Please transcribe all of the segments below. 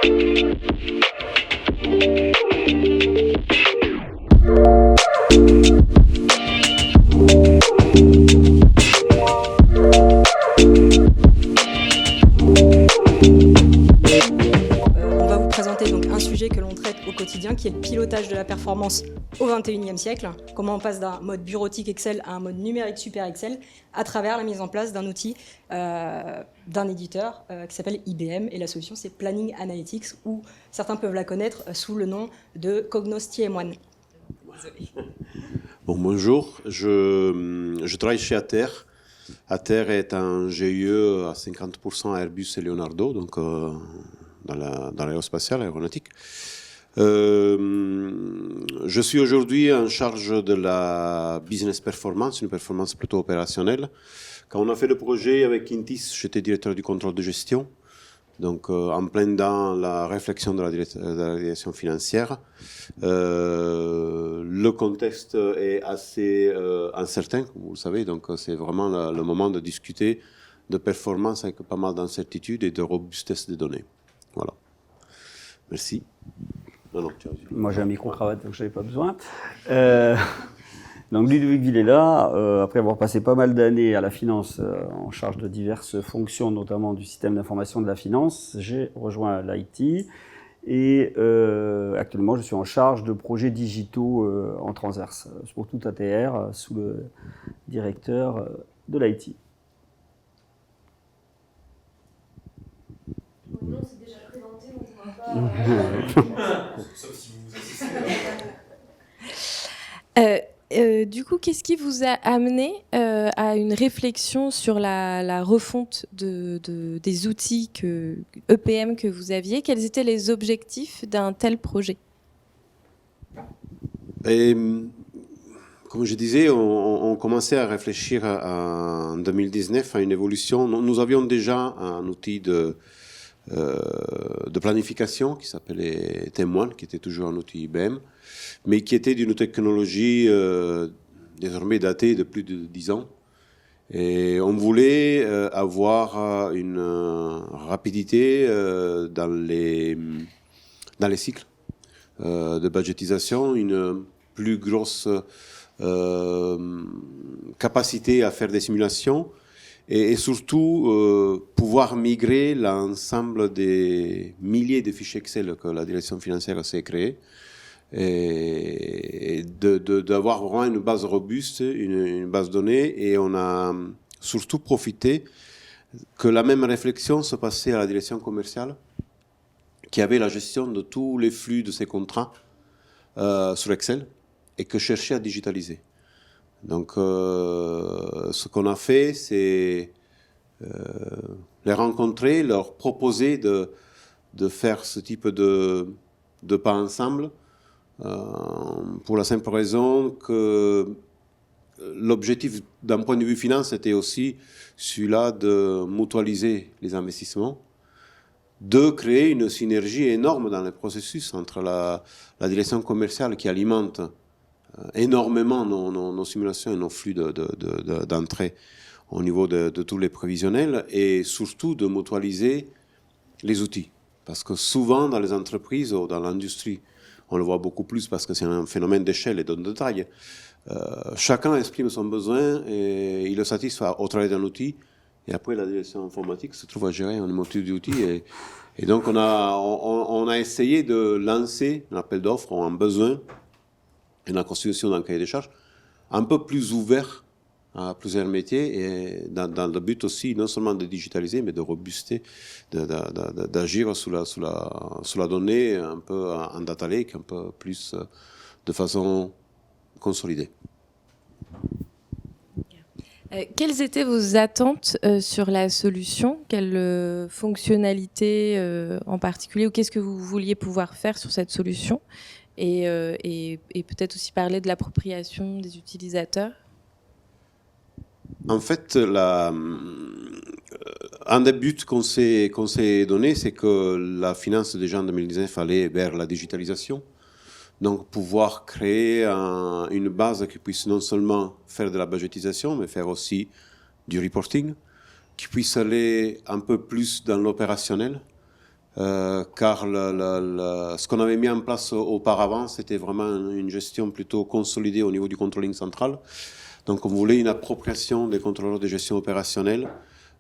Que l'on traite au quotidien, qui est le pilotage de la performance au XXIe siècle. Comment on passe d'un mode bureautique Excel à un mode numérique Super Excel à travers la mise en place d'un outil d'un éditeur qui s'appelle IBM. Et la solution, c'est Planning Analytics, ou certains peuvent la connaître sous le nom de Cognos TM1. Bon, bonjour, je travaille chez Ater. Ater est un GIE à 50% Airbus et Leonardo, donc dans l'aérospatiale, aéronautique. Je suis aujourd'hui en charge de la business performance, une performance plutôt opérationnelle. Quand on a fait le projet avec Intis, j'étais directeur du contrôle de gestion, donc en plein dans la réflexion de la direction financière. Le contexte est assez incertain, comme vous le savez, donc c'est vraiment le moment de discuter de performance avec pas mal d'incertitudes et de robustesse des données. Voilà. Merci. Non, moi, j'ai un micro-cravate, donc je n'avais pas besoin. Donc, Ludovic Villela, après avoir passé pas mal d'années à la finance en charge de diverses fonctions, notamment du système d'information de la finance, j'ai rejoint l'IT et actuellement, je suis en charge de projets digitaux en transverse pour tout ATR sous le directeur de l'IT. Non, c'est déjà présenté, on ne voit pas. Sauf si vous vous assistez. Du coup, qu'est-ce qui vous a amené à une réflexion sur la refonte des outils EPM que vous aviez? Quels étaient les objectifs d'un tel projet? Comme je disais, on commençait à réfléchir en 2019 à une évolution. Nous avions déjà un outil de planification qui s'appelait TM1, qui était toujours un outil IBM, mais qui était d'une technologie désormais datée de plus de 10 ans. Et on voulait avoir une rapidité dans les cycles de budgétisation, une plus grosse capacité à faire des simulations, et surtout pouvoir migrer l'ensemble des milliers de fichiers Excel que la direction financière s'est créée, et d'avoir vraiment une base robuste, une base de données. Et on a surtout profité que la même réflexion se passait à la direction commerciale, qui avait la gestion de tous les flux de ses contrats sur Excel et que cherchait à digitaliser. Donc, ce qu'on a fait, c'est les rencontrer, leur proposer de faire ce type de pas ensemble, pour la simple raison que l'objectif d'un point de vue finance était aussi celui-là de mutualiser les investissements, de créer une synergie énorme dans le processus entre la direction commerciale qui alimente énormément nos simulations et nos flux d'entrée au niveau de tous les prévisionnels, et surtout de mutualiser les outils. Parce que souvent dans les entreprises ou dans l'industrie, on le voit beaucoup plus parce que c'est un phénomène d'échelle et de taille, chacun exprime son besoin et il le satisfait au travers d'un outil, et après la direction informatique se trouve à gérer un multitude d'outils, et donc on a essayé de lancer un appel d'offres, un besoin, et la constitution d'un cahier des charges un peu plus ouvert à plusieurs métiers, et dans le but aussi non seulement de digitaliser, mais de robuster, d'agir sous la donnée, un peu en data lake, un peu plus de façon consolidée. Quelles étaient vos attentes sur la solution? Quelles fonctionnalités en particulier, ou qu'est-ce que vous vouliez pouvoir faire sur cette solution? Et peut-être aussi parler de l'appropriation des utilisateurs. En fait, un des buts qu'on s'est donné, c'est que la finance déjà en 2019 allait vers la digitalisation. Donc pouvoir créer une base qui puisse non seulement faire de la budgétisation, mais faire aussi du reporting, qui puisse aller un peu plus dans l'opérationnel, car ce qu'on avait mis en place auparavant, c'était vraiment une gestion plutôt consolidée au niveau du controlling central. Donc on voulait une appropriation des contrôleurs de gestion opérationnelle,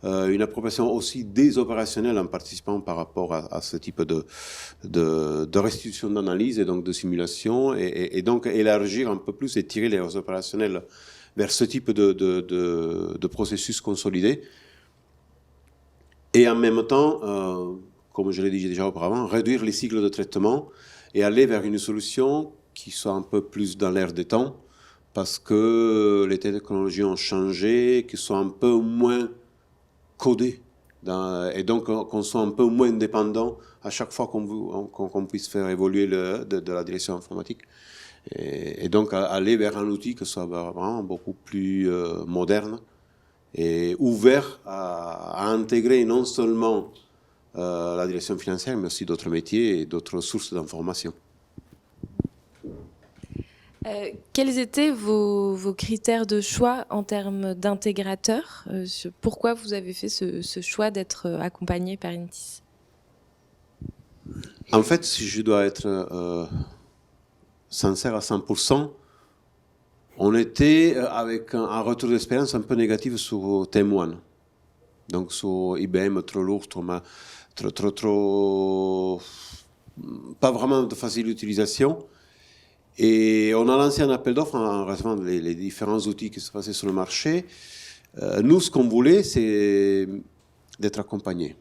une appropriation aussi des opérationnels en participant par rapport à ce type de restitution d'analyse et donc de simulation, et donc élargir un peu plus et tirer les opérationnels vers ce type de processus consolidé. Et en même temps, comme je l'ai dit déjà auparavant, réduire les cycles de traitement et aller vers une solution qui soit un peu plus dans l'air des temps, parce que les technologies ont changé, qu'elles soient un peu moins codées, et donc qu'on soit un peu moins dépendant à chaque fois qu'on puisse faire évoluer de la direction informatique. Et donc aller vers un outil qui soit vraiment beaucoup plus moderne et ouvert à intégrer non seulement la direction financière, mais aussi d'autres métiers et d'autres sources d'information. Quels étaient vos critères de choix en termes d'intégrateurs? Pourquoi vous avez fait ce choix d'être accompagné par Intis? En fait, si je dois être sincère à 100%, on était avec un retour d'expérience un peu négatif sur Team1. Donc sur IBM, trop lourd, trop pas vraiment de facile utilisation. Et on a lancé un appel d'offres en recevant les différents outils qui se passaient sur le marché. Nous, ce qu'on voulait, c'est d'être accompagnés.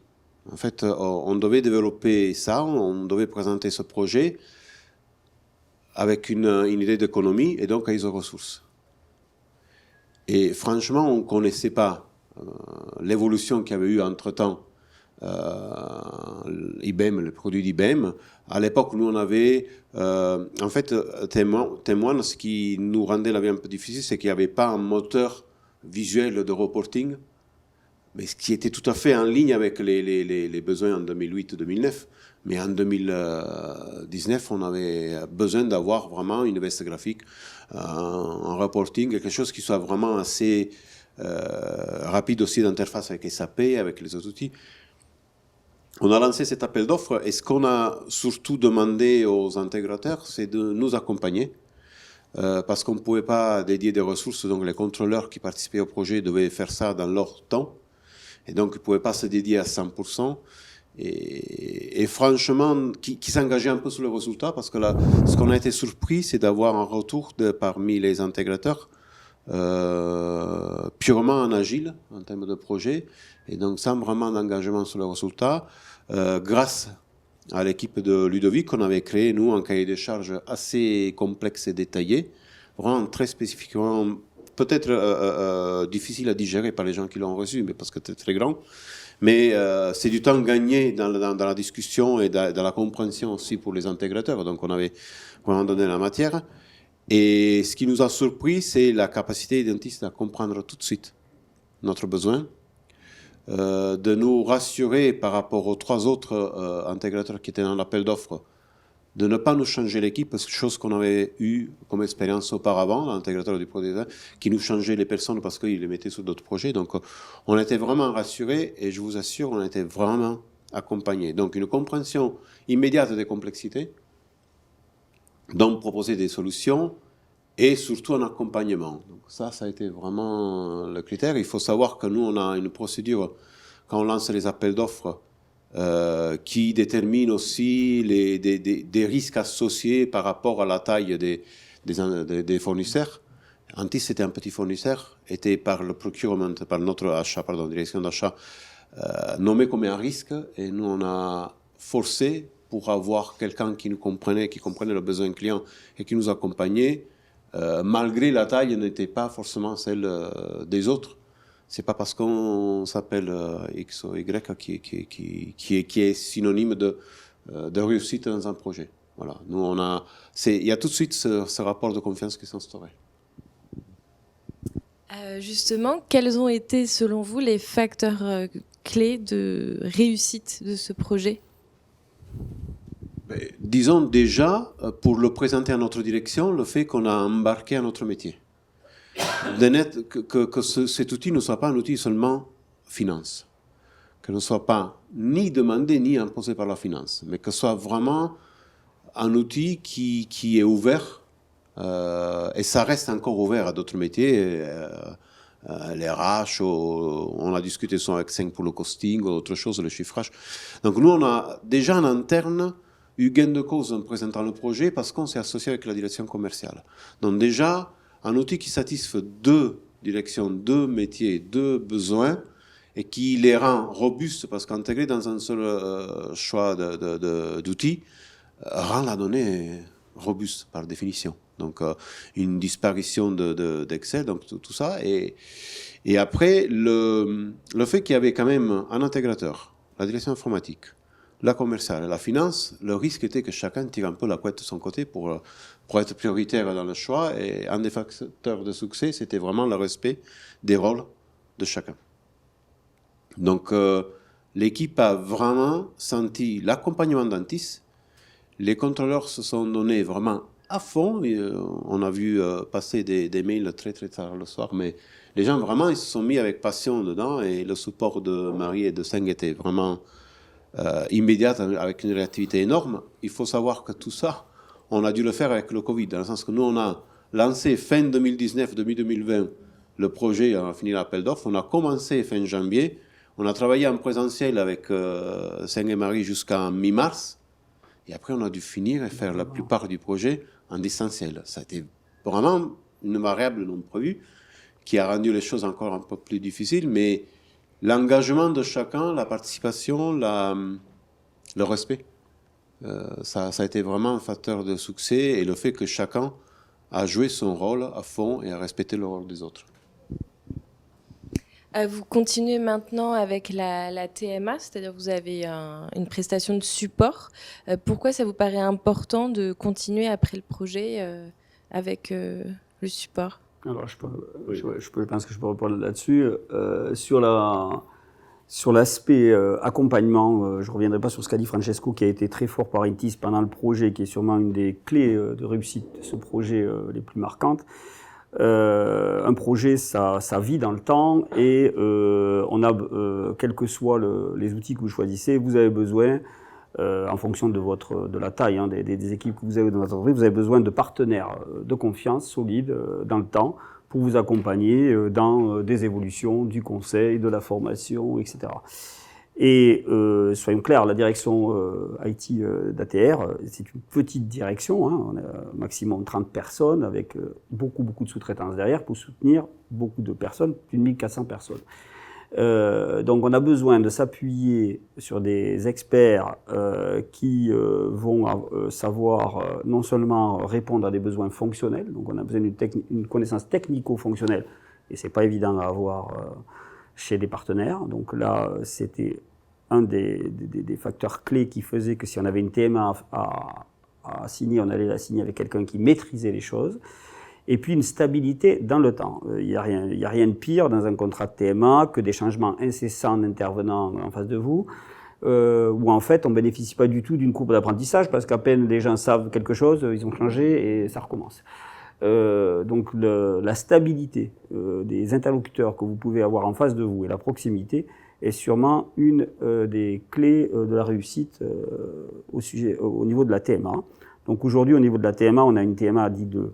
En fait, on devait développer ça, on devait présenter ce projet avec une idée d'économie et donc à iso-ressources. Et franchement, on ne connaissait pas l'évolution qu'il y avait eu entre-temps IBM, le produit d'IBM. À l'époque, nous, on avait... en fait, Témoin, ce qui nous rendait la vie un peu difficile, c'est qu'il n'y avait pas un moteur visuel de reporting, mais ce qui était tout à fait en ligne avec les besoins en 2008-2009. Mais en 2019, on avait besoin d'avoir vraiment une veste graphique, un reporting, quelque chose qui soit vraiment assez rapide aussi d'interface avec SAP, avec les autres outils. On a lancé cet appel d'offres et ce qu'on a surtout demandé aux intégrateurs, c'est de nous accompagner parce qu'on ne pouvait pas dédier des ressources. Donc les contrôleurs qui participaient au projet devaient faire ça dans leur temps et donc ils ne pouvaient pas se dédier à 100%. Et franchement, qui s'engageait un peu sur le résultat, parce que là, ce qu'on a été surpris, c'est d'avoir un retour parmi les intégrateurs purement en agile, en termes de projet, et donc sans vraiment d'engagement sur le résultat, grâce à l'équipe de Ludovic, qu'on avait créé, nous, un cahier de charges assez complexe et détaillé, vraiment très spécifiquement, peut-être difficile à digérer par les gens qui l'ont reçu, mais parce que c'est très grand. Mais c'est du temps gagné dans la discussion et dans la compréhension aussi pour les intégrateurs. Donc on avait vraiment donné la matière. Et ce qui nous a surpris, c'est la capacité identiste à comprendre tout de suite notre besoin, de nous rassurer par rapport aux 3 autres intégrateurs qui étaient dans l'appel d'offres, de ne pas nous changer l'équipe, chose qu'on avait eu comme expérience auparavant, l'intégrateur du produit, qui nous changeait les personnes parce qu'il les mettait sur d'autres projets. Donc on était vraiment rassurés et je vous assure, on était vraiment accompagnés. Donc une compréhension immédiate des complexités, donc proposer des solutions et surtout un accompagnement. Donc ça a été vraiment le critère. Il faut savoir que nous, on a une procédure quand on lance les appels d'offres qui détermine aussi des risques associés par rapport à la taille des fournisseurs. Antis, c'était un petit fournisseur, était par le procurement, par notre achat, direction d'achat, nommé comme un risque, et nous on a forcé pour avoir quelqu'un qui nous comprenait, qui comprenait le besoin client et qui nous accompagnait, malgré la taille n'était pas forcément celle des autres. C'est pas parce qu'on s'appelle X ou Y qui est synonyme de réussite dans un projet. Voilà. Nous, il y a tout de suite ce rapport de confiance qui s'est instauré. Justement, quels ont été, selon vous, les facteurs clés de réussite de ce projet? Disons déjà, pour le présenter à notre direction, le fait qu'on a embarqué à notre métier. Que cet outil ne soit pas un outil seulement finance, que ne soit pas ni demandé ni imposé par la finance, mais que ce soit vraiment un outil qui est ouvert, et ça reste encore ouvert à d'autres métiers, les RH, on a discuté souvent avec 5 pour le costing, ou autre chose, le chiffrage. Donc nous, on a déjà en interne eu gain de cause en présentant le projet parce qu'on s'est associé avec la direction commerciale. Donc déjà, un outil qui satisfait 2 directions, 2 métiers, 2 besoins, et qui les rend robustes, parce qu'intégrer dans un seul choix d'outils rend la donnée robuste par définition. Donc une disparition d'Excel, donc tout ça. Et après, le fait qu'il y avait quand même un intégrateur, la direction informatique, la commerciale et la finance, le risque était que chacun tire un peu la couette de son côté pour être prioritaire dans le choix. Et un des facteurs de succès, c'était vraiment le respect des rôles de chacun. Donc, l'équipe a vraiment senti l'accompagnement d'Antis. Les contrôleurs se sont donnés vraiment à fond. Et, on a vu passer des mails très très tard le soir, mais les gens vraiment ils se sont mis avec passion dedans et le support de Marie et de Seng était vraiment immédiat avec une réactivité énorme. Il faut savoir que tout ça, on a dû le faire avec le Covid, dans le sens que nous on a lancé fin 2019, début 2020 le projet, on a fini l'appel d'offres, on a commencé fin janvier. On a travaillé en présentiel avec Seng et Marie jusqu'en mi-mars. Et après, on a dû finir et faire la plupart du projet en distanciel. Ça a été vraiment une variable non prévue qui a rendu les choses encore un peu plus difficiles. Mais l'engagement de chacun, la participation, le respect, ça a été vraiment un facteur de succès. Et le fait que chacun a joué son rôle à fond et a respecté le rôle des autres. Vous continuez maintenant avec la TMA, c'est-à-dire vous avez une prestation de support. Pourquoi ça vous paraît important de continuer après le projet avec le support ? Alors, je pense que je peux répondre là-dessus. Sur l'aspect accompagnement, je ne reviendrai pas sur ce qu'a dit Francesco, qui a été très fort par Intis pendant le projet, qui est sûrement une des clés de réussite de ce projet les plus marquantes. Un projet, ça vit dans le temps et on a, quels que soient les outils que vous choisissez, vous avez besoin, en fonction de la taille des équipes que vous avez dans votre entreprise, vous avez besoin de partenaires de confiance solides dans le temps pour vous accompagner dans des évolutions, du conseil, de la formation, etc. Et soyons clairs, la direction IT d'ATR, c'est une petite direction, on a maximum 30 personnes avec beaucoup de sous-traitance derrière pour soutenir beaucoup de personnes, plus de 1400 personnes. Donc on a besoin de s'appuyer sur des experts qui vont savoir non seulement répondre à des besoins fonctionnels, donc on a besoin d'une connaissance technico-fonctionnelle, et c'est pas évident à avoir chez des partenaires. Donc là, c'était un des facteurs clés qui faisait que si on avait une TMA à signer, on allait la signer avec quelqu'un qui maîtrisait les choses. Et puis une stabilité dans le temps. Il n'y a rien de pire dans un contrat de TMA que des changements incessants d'intervenants en face de vous, où en fait on ne bénéficie pas du tout d'une courbe d'apprentissage, parce qu'à peine les gens savent quelque chose, ils ont changé et ça recommence. Donc la stabilité des interlocuteurs que vous pouvez avoir en face de vous et la proximité est sûrement une des clés de la réussite au niveau de la TMA. Donc aujourd'hui, au niveau de la TMA, on a une TMA dite de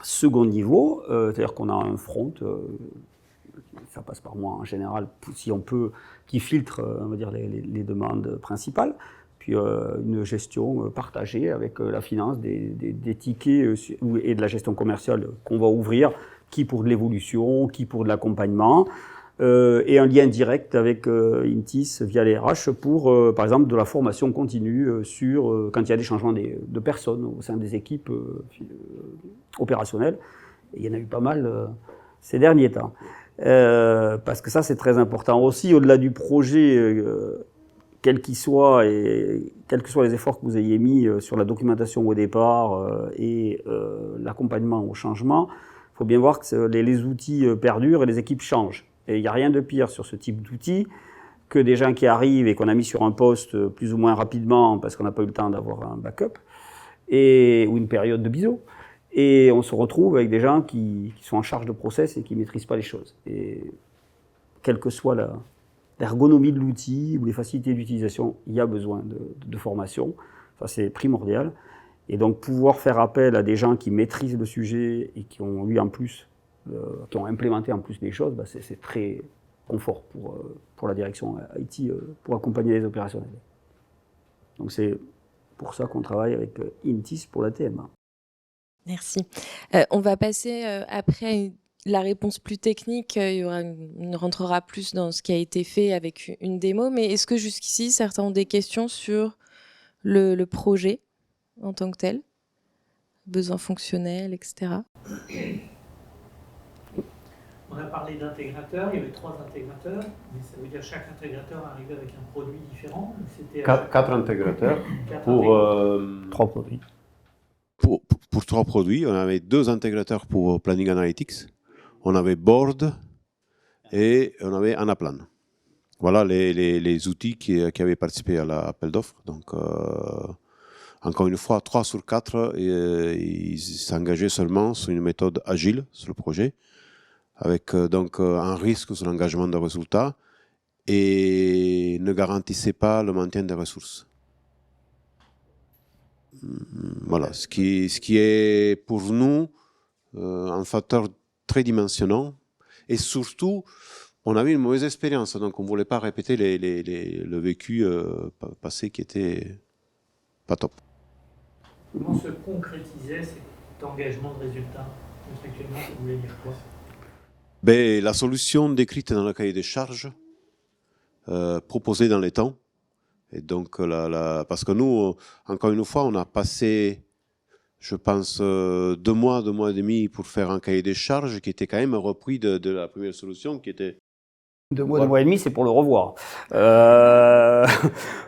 second niveau, c'est-à-dire qu'on a un front, ça passe par moi en général, si on peut, qui filtre, on va dire, les demandes principales. Puis une gestion partagée avec la finance des tickets et de la gestion commerciale qu'on va ouvrir, qui pour de l'évolution, qui pour de l'accompagnement, et un lien direct avec Intis via les RH pour, par exemple, de la formation continue sur quand il y a des changements de personnes au sein des équipes opérationnelles. Et il y en a eu pas mal ces derniers temps. Parce que ça, c'est très important aussi, au-delà du projet, quel qu'il soit, et quels que soient les efforts que vous ayez mis sur la documentation au départ et l'accompagnement au changement, il faut bien voir que les outils perdurent et les équipes changent. Et il n'y a rien de pire sur ce type d'outils que des gens qui arrivent et qu'on a mis sur un poste plus ou moins rapidement parce qu'on n'a pas eu le temps d'avoir un backup ou une période de biseau. Et on se retrouve avec des gens qui sont en charge de process et qui ne maîtrisent pas les choses. Et quelle que soit l'ergonomie de l'outil ou les facilités d'utilisation, il y a besoin de formation. Ça, c'est primordial. Et donc, pouvoir faire appel à des gens qui maîtrisent le sujet et qui ont eu en plus, qui ont implémenté en plus des choses, bah, c'est très confort pour la direction IT, pour accompagner les opérationnels. Donc, c'est pour ça qu'on travaille avec Intis pour la TMA. Merci. On va passer après la réponse plus technique. On rentrera plus dans ce qui a été fait avec une démo. Mais est-ce que jusqu'ici, certains ont des questions sur le projet en tant que tel, besoins fonctionnels, etc. On a parlé d'intégrateurs, il y avait 3 intégrateurs, mais ça veut dire que chaque intégrateur arrivait avec un produit différent. C'était 4 intégrateurs pour 3 produits. Pour 3 produits. On avait 2 intégrateurs pour Planning Analytics. On avait Board et on avait Anaplan. Voilà les outils qui avaient participé à l'appel d'offres. Donc, encore une fois, 3 sur 4, ils s'engageaient seulement sur une méthode agile sur le projet, avec donc un risque sur l'engagement de résultats et ne garantissaient pas le maintien des ressources. Voilà, ce qui est pour nous un facteur très dimensionnant. Et surtout, on avait une mauvaise expérience, donc on ne voulait pas répéter le vécu passé qui était pas top. Comment se concrétisait cet engagement de résultats? Conceptuellement, ça voulait dire quoi? Ben, la solution décrite dans le cahier des charges, proposée dans les temps. Et donc, parce que nous, encore une fois, on a passé, je pense, 2 mois et demi pour faire un cahier des charges qui était quand même repris de la première solution qui était... 2 mois et demi, c'est pour le revoir.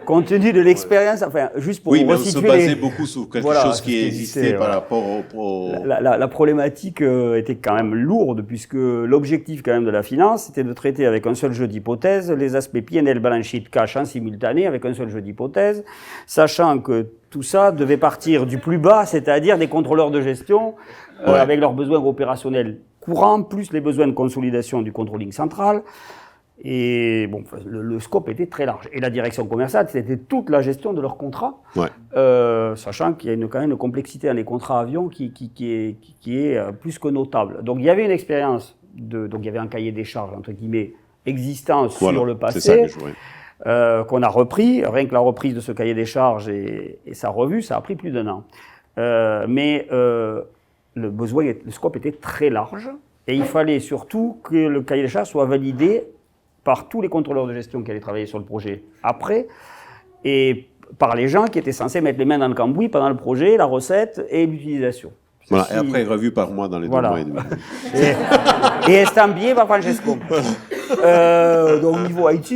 Compte tenu de l'expérience, enfin, juste pour oui, mais resituer... on se basait beaucoup sur quelque chose qui existait par rapport au... La problématique était quand même lourde, puisque l'objectif quand même de la finance, c'était de traiter avec un seul jeu d'hypothèses les aspects P&L, balance sheet, cash en simultané, avec un seul jeu d'hypothèses, sachant que tout ça devait partir du plus bas, c'est-à-dire des contrôleurs de gestion, avec leurs besoins opérationnels courants, plus les besoins de consolidation du controlling central. Et bon, le scope était très large. Et la direction commerciale, c'était toute la gestion de leurs contrats, sachant qu'il y a quand même une complexité dans les contrats avions qui est plus que notable. Donc il y avait une expérience, donc il y avait un cahier des charges, entre guillemets, existant sur le passé, qu'on a repris. Rien que la reprise de ce cahier des charges et sa revue, ça a pris plus d'1 an. Mais le scope était très large, et il fallait surtout que le cahier des charges soit validé par tous les contrôleurs de gestion qui allaient travailler sur le projet après, et par les gens qui étaient censés mettre les mains dans le cambouis pendant le projet, la recette et l'utilisation. Voilà, et après, revu par moi dans les 2 mois et demi. Et estampillé par Francesco. Donc, niveau IT,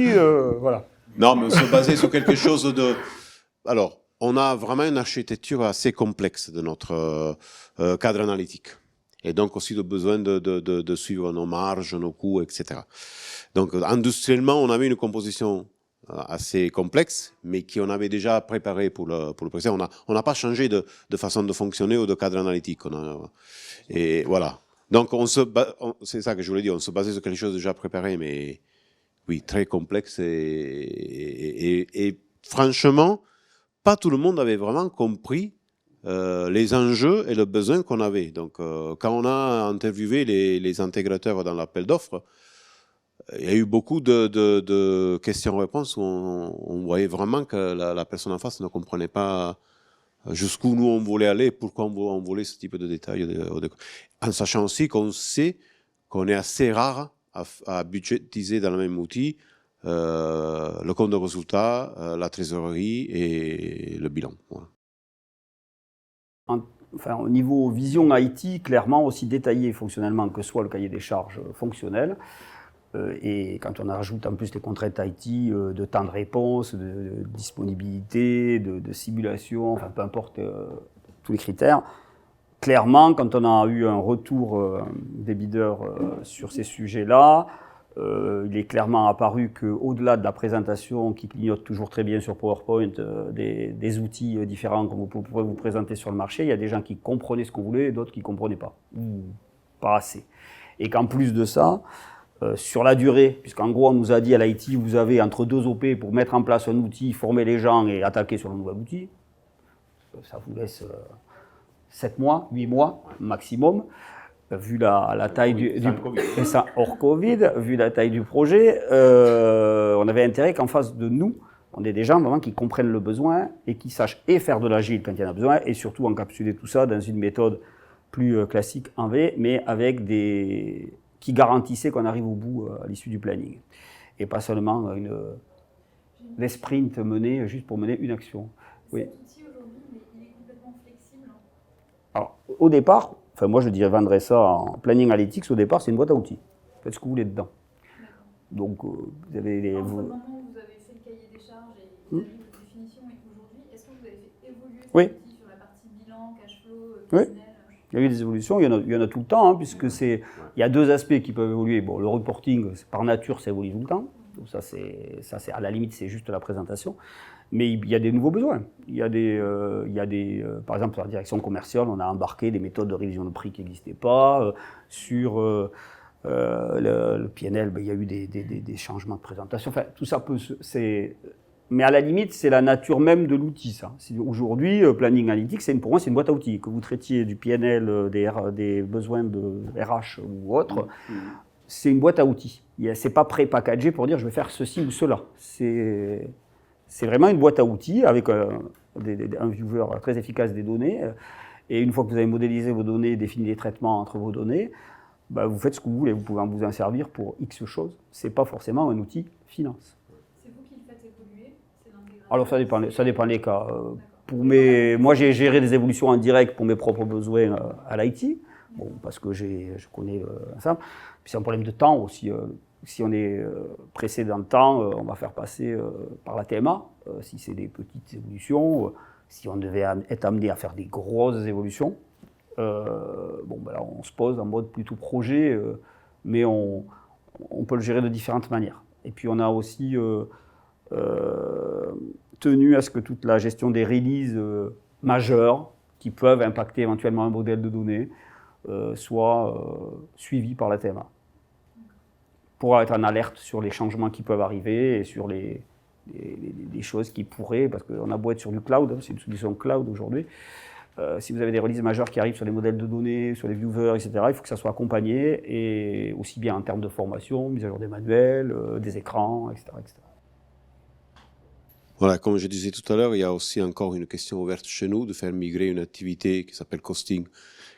voilà. Non, mais on se basait sur quelque chose de... Alors, on a vraiment une architecture assez complexe de notre cadre analytique. Et donc aussi le besoin de suivre nos marges, nos coûts, etc. Donc industriellement, on avait une composition assez complexe, mais qu'on avait déjà préparée pour le procès. On n'a pas changé de façon de fonctionner ou de cadre analytique. Et voilà. Donc c'est ça que je voulais dire, on se basait sur quelque chose déjà préparé, mais oui, très complexe. Et franchement, pas tout le monde avait vraiment compris les enjeux et le besoin qu'on avait. Donc, quand on a interviewé les intégrateurs dans l'appel d'offres, il y a eu beaucoup de questions-réponses où on voyait vraiment que la personne en face ne comprenait pas jusqu'où nous on voulait aller, pourquoi on voulait ce type de détails. En sachant aussi qu'on sait qu'on est assez rare à budgétiser dans le même outil le compte de résultat, la trésorerie et le bilan. Voilà. Enfin, au niveau vision IT, clairement aussi détaillé fonctionnellement que soit le cahier des charges fonctionnel. Et quand on ajoute en plus les contraintes IT de temps de réponse, de disponibilité, de simulation, enfin peu importe tous les critères, clairement, quand on a eu un retour des bidders sur ces sujets-là, il est clairement apparu qu'au-delà de la présentation qui clignote toujours très bien sur PowerPoint des outils différents que vous pourrez vous présenter sur le marché, il y a des gens qui comprenaient ce qu'on voulait et d'autres qui ne comprenaient pas, ou pas assez. Et qu'en plus de ça, sur la durée, puisqu'en gros, on nous a dit à l'IT, vous avez entre 2 OP pour mettre en place un outil, former les gens et attaquer sur le nouvel outil. Ça vous laisse 7 mois, 8 mois maximum. Vu la taille et ça, hors Covid, vu la taille du projet, on avait intérêt qu'en face de nous, on ait des gens vraiment qui comprennent le besoin et qui sachent et faire de l'agile quand il y en a besoin, et surtout encapsuler tout ça dans une méthode plus classique en V, mais avec qui garantissait qu'on arrive au bout à l'issue du planning. Et pas seulement des sprints menés juste pour mener une action. Oui. Cet outil aujourd'hui, il est complètement flexible. Alors, au départ, moi je vendrais ça en planning analytics, au départ c'est une boîte à outils. Faites ce que vous voulez dedans. Donc, vous avez les... Entre le moment où vous avez fait le cahier des charges et vous avez eu votre définition et aujourd'hui, est-ce que vous avez fait évoluer cet outil sur la partie bilan, cash flow, PNL? Il y a eu des évolutions, il y en a tout le temps, puisque il y a 2 aspects qui peuvent évoluer. Bon, le reporting, par nature, ça évolue tout le temps. Donc ça, c'est à la limite, c'est juste la présentation. Mais il y a des nouveaux besoins. Il y a par exemple, sur la direction commerciale, on a embarqué des méthodes de révision de prix qui n'existaient pas. Sur le PNL, il y a eu des changements de présentation. Enfin, tout ça mais à la limite, c'est la nature même de l'outil, ça. Aujourd'hui, Planning Analytics, pour moi, c'est une boîte à outils. Que vous traitiez du PNL, des besoins de RH ou autre, c'est une boîte à outils. C'est pas pré-packagé pour dire je vais faire ceci ou cela. C'est vraiment une boîte à outils avec un viewer très efficace des données. Et une fois que vous avez modélisé vos données, défini les traitements entre vos données, vous faites ce que vous voulez. Vous pouvez vous en servir pour X choses. Ce n'est pas forcément un outil finance. Alors ça dépend des cas. Moi j'ai géré des évolutions en direct pour mes propres besoins à l'IT, parce que je connais ça. Puis c'est un problème de temps aussi. Si on est pressé dans le temps, on va faire passer par la TMA. Si c'est des petites évolutions, si on devait être amené à faire des grosses évolutions, là on se pose en mode plutôt projet, mais on peut le gérer de différentes manières. Et puis on a aussi tenu à ce que toute la gestion des releases majeures qui peuvent impacter éventuellement un modèle de données soit suivie par la TMA pour être en alerte sur les changements qui peuvent arriver et sur les choses qui pourraient, parce qu'on a beau être sur du cloud, c'est une solution cloud aujourd'hui, si vous avez des releases majeures qui arrivent sur les modèles de données, sur les viewers, etc., il faut que ça soit accompagné, et aussi bien en termes de formation, mise à jour des manuels, des écrans, etc., etc. Voilà, comme je disais tout à l'heure, il y a aussi encore une question ouverte chez nous de faire migrer une activité qui s'appelle costing,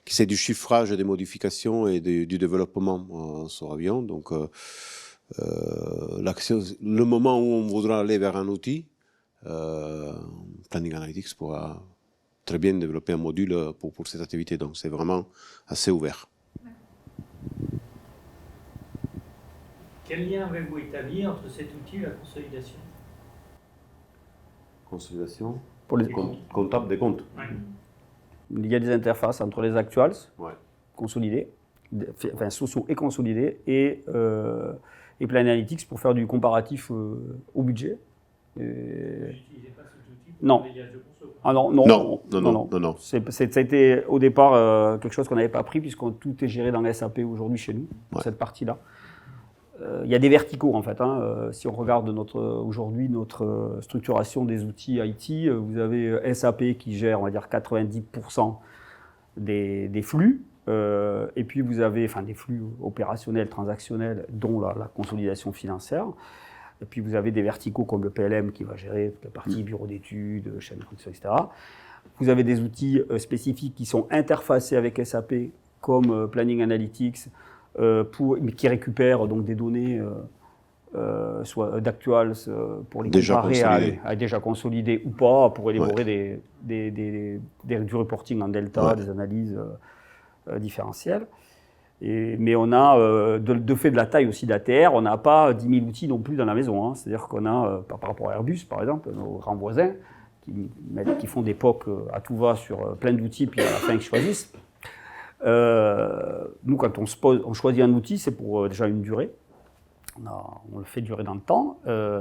qui c'est du chiffrage des modifications et du développement sur avion. Donc, le moment où on voudra aller vers un outil, Planning Analytics pourra très bien développer un module pour cette activité. Donc, c'est vraiment assez ouvert. Quel lien avez-vous établi entre cet outil et la consolidation? Consolidation pour les comptables des comptes. Ouais. Il y a des interfaces entre les actuals, consolidés, sociaux et consolidés, et Planning Analytics pour faire du comparatif au budget. Vous n'utilisez pas cet outil pour Non. le balayage de conso? Ah non. Ça a été au départ quelque chose qu'on n'avait pas pris, puisque tout est géré dans la SAP aujourd'hui chez nous, pour cette partie-là. Il y a des verticaux en fait. Si on regarde aujourd'hui notre structuration des outils IT, vous avez SAP qui gère, on va dire, 90% des flux, et puis vous avez des flux opérationnels, transactionnels, dont la consolidation financière. Et puis vous avez des verticaux comme le PLM qui va gérer toute la partie bureau d'études, chaîne de production, etc. Vous avez des outils spécifiques qui sont interfacés avec SAP, comme Planning Analytics, qui récupèrent donc des données soit d'actuals pour les comparer à déjà consolidés ou pas, pour élaborer du reporting en delta, des analyses différentielles. Mais on a, de fait de la taille aussi d'ATR, on n'a pas 10 000 outils non plus dans la maison. C'est-à-dire qu'on a, par rapport à Airbus par exemple, nos grands voisins, qui font des POC à tout va sur plein d'outils, puis à la fin ils choisissent. Nous, quand on choisit un outil, c'est pour déjà une durée. On le fait durer dans le temps,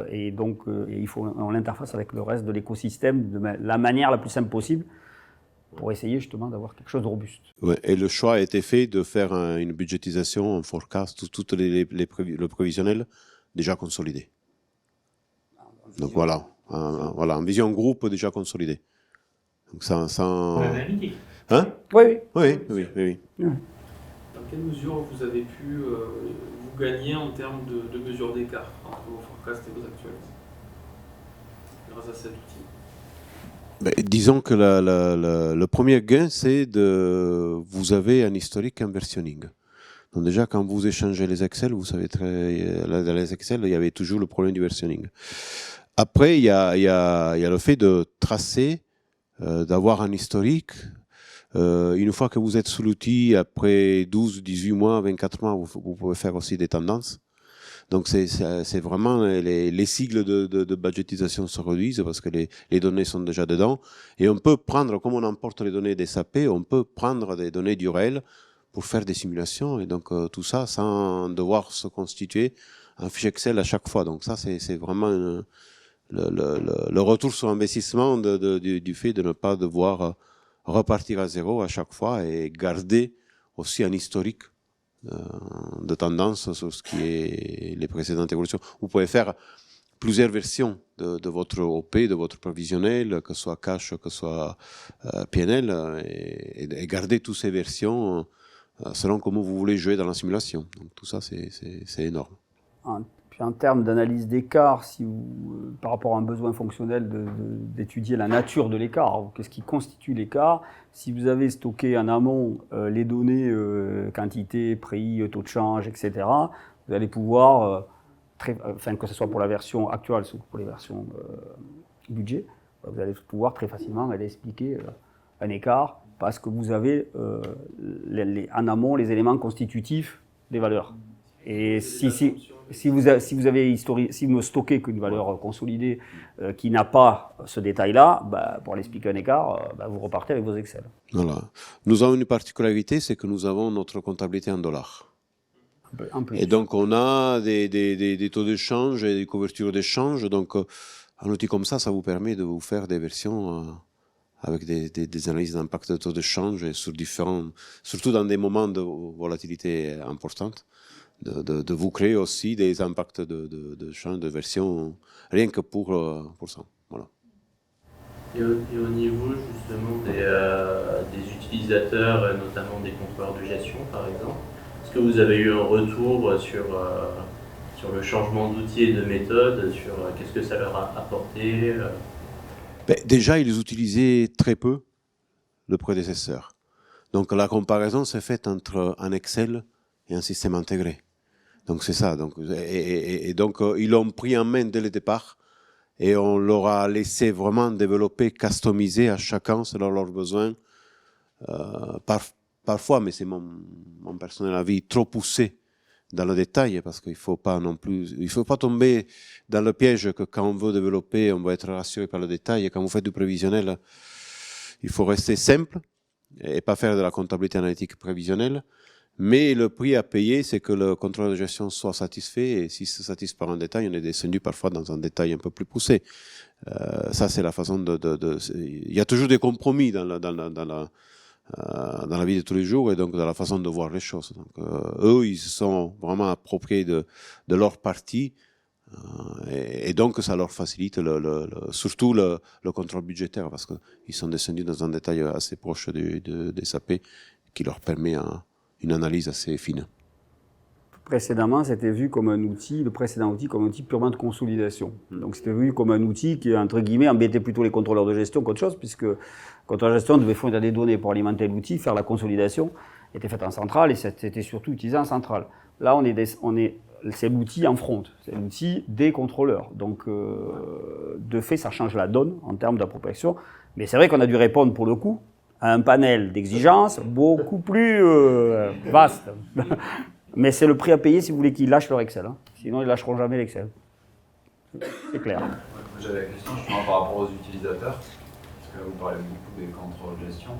et donc on l'interface avec le reste de l'écosystème de la manière la plus simple possible, pour essayer justement d'avoir quelque chose de robuste. Ouais, et le choix a été fait de faire une budgétisation, un forecast, tout le prévisionnel déjà consolidé. Donc voilà, en vision groupe déjà consolidé. Donc ça, analytique. Hein? Oui. Dans quelle mesure vous avez pu vous gagner en termes de mesure d'écart entre vos forecasts et vos actualités grâce à cet outil? Disons que le premier gain, c'est vous avez un historique inversionning. Donc déjà, quand vous échangez les Excel, vous savez dans les Excel, il y avait toujours le problème du versionning. Après, il y a le fait de tracer, d'avoir un historique. Une fois que vous êtes sous l'outil, après 12, 18 mois, 24 mois, vous pouvez faire aussi des tendances. Donc c'est vraiment les cycles de budgétisation se réduisent parce que les données sont déjà dedans. Et on peut prendre, comme on emporte les données des SAP, on peut prendre des données du réel pour faire des simulations. Et donc tout ça sans devoir se constituer un fichier Excel à chaque fois. Donc ça, c'est vraiment le retour sur investissement du fait de ne pas devoir repartir à zéro à chaque fois et garder aussi un historique de tendance sur ce qui est les précédentes évolutions. Vous pouvez faire plusieurs versions de votre OP, de votre prévisionnel, que ce soit cash, que ce soit PNL, et garder toutes ces versions selon comment vous voulez jouer dans la simulation. Donc tout ça, c'est énorme. Puis en termes d'analyse d'écart, par rapport à un besoin fonctionnel d'étudier la nature de l'écart, qu'est-ce qui constitue l'écart, si vous avez stocké en amont les données, quantité, prix, taux de change, etc., vous allez pouvoir, que ce soit pour la version actuelle ou pour les versions budget, vous allez pouvoir très facilement aller expliquer un écart parce que vous avez en amont les éléments constitutifs des valeurs. Et si vous me stockez qu'une valeur consolidée qui n'a pas ce détail-là, pour l'expliquer un écart, vous repartez avec vos Excel. Voilà. Nous avons une particularité, c'est que nous avons notre comptabilité en dollars. Et donc on a des taux de change et des couvertures d'échange. Donc un outil comme ça vous permet de vous faire des versions avec des analyses d'impact de taux de change et surtout dans des moments de volatilité importante. De vous créer aussi des impacts de change de version rien que pour ça. Voilà. Et au niveau justement des utilisateurs, notamment des contrôleurs de gestion par exemple, est-ce que vous avez eu un retour sur le changement d'outils et de méthode, sur qu'est-ce que ça leur a apporté? Déjà, ils utilisaient très peu le prédécesseur. Donc la comparaison s'est faite entre un Excel et un système intégré. Donc c'est ça. Donc, et donc ils l'ont pris en main dès le départ et on leur a laissé vraiment développer, customiser à chacun selon leurs besoins. Parfois, mais c'est mon personnel avis, trop poussé dans le détail parce qu'il faut pas tomber dans le piège que quand on veut développer, on va être rassuré par le détail. Et quand vous faites du prévisionnel, il faut rester simple et pas faire de la comptabilité analytique prévisionnelle. Mais le prix à payer, c'est que le contrôleur de gestion soit satisfait. Et si c'est satisfait par un détail, on est descendu parfois dans un détail un peu plus poussé. Ça, c'est la façon il y a toujours des compromis dans la vie de tous les jours et donc dans la façon de voir les choses. Donc, eux, ils se sont vraiment appropriés de leur partie. Et donc, ça leur facilite surtout le contrôle budgétaire parce qu'ils sont descendus dans un détail assez proche des SAP qui leur permet une analyse assez fine. Précédemment, c'était vu comme un outil, le précédent outil, comme un outil purement de consolidation. Donc c'était vu comme un outil qui, entre guillemets, embêtait plutôt les contrôleurs de gestion qu'autre chose, puisque le contrôleur de gestion devait fournir des données pour alimenter l'outil, faire la consolidation, était faite en centrale et c'était surtout utilisé en centrale. Là, c'est l'outil en front, c'est l'outil des contrôleurs. Donc, de fait, ça change la donne en termes d'appropriation. Mais c'est vrai qu'on a dû répondre, pour le coup, à un panel d'exigences beaucoup plus vaste. Mais c'est le prix à payer si vous voulez qu'ils lâchent leur Excel. Hein. Sinon, ils ne lâcheront jamais l'Excel. C'est clair. J'avais la question justement par rapport aux utilisateurs, parce que là, vous parlez beaucoup des contrôles de gestion.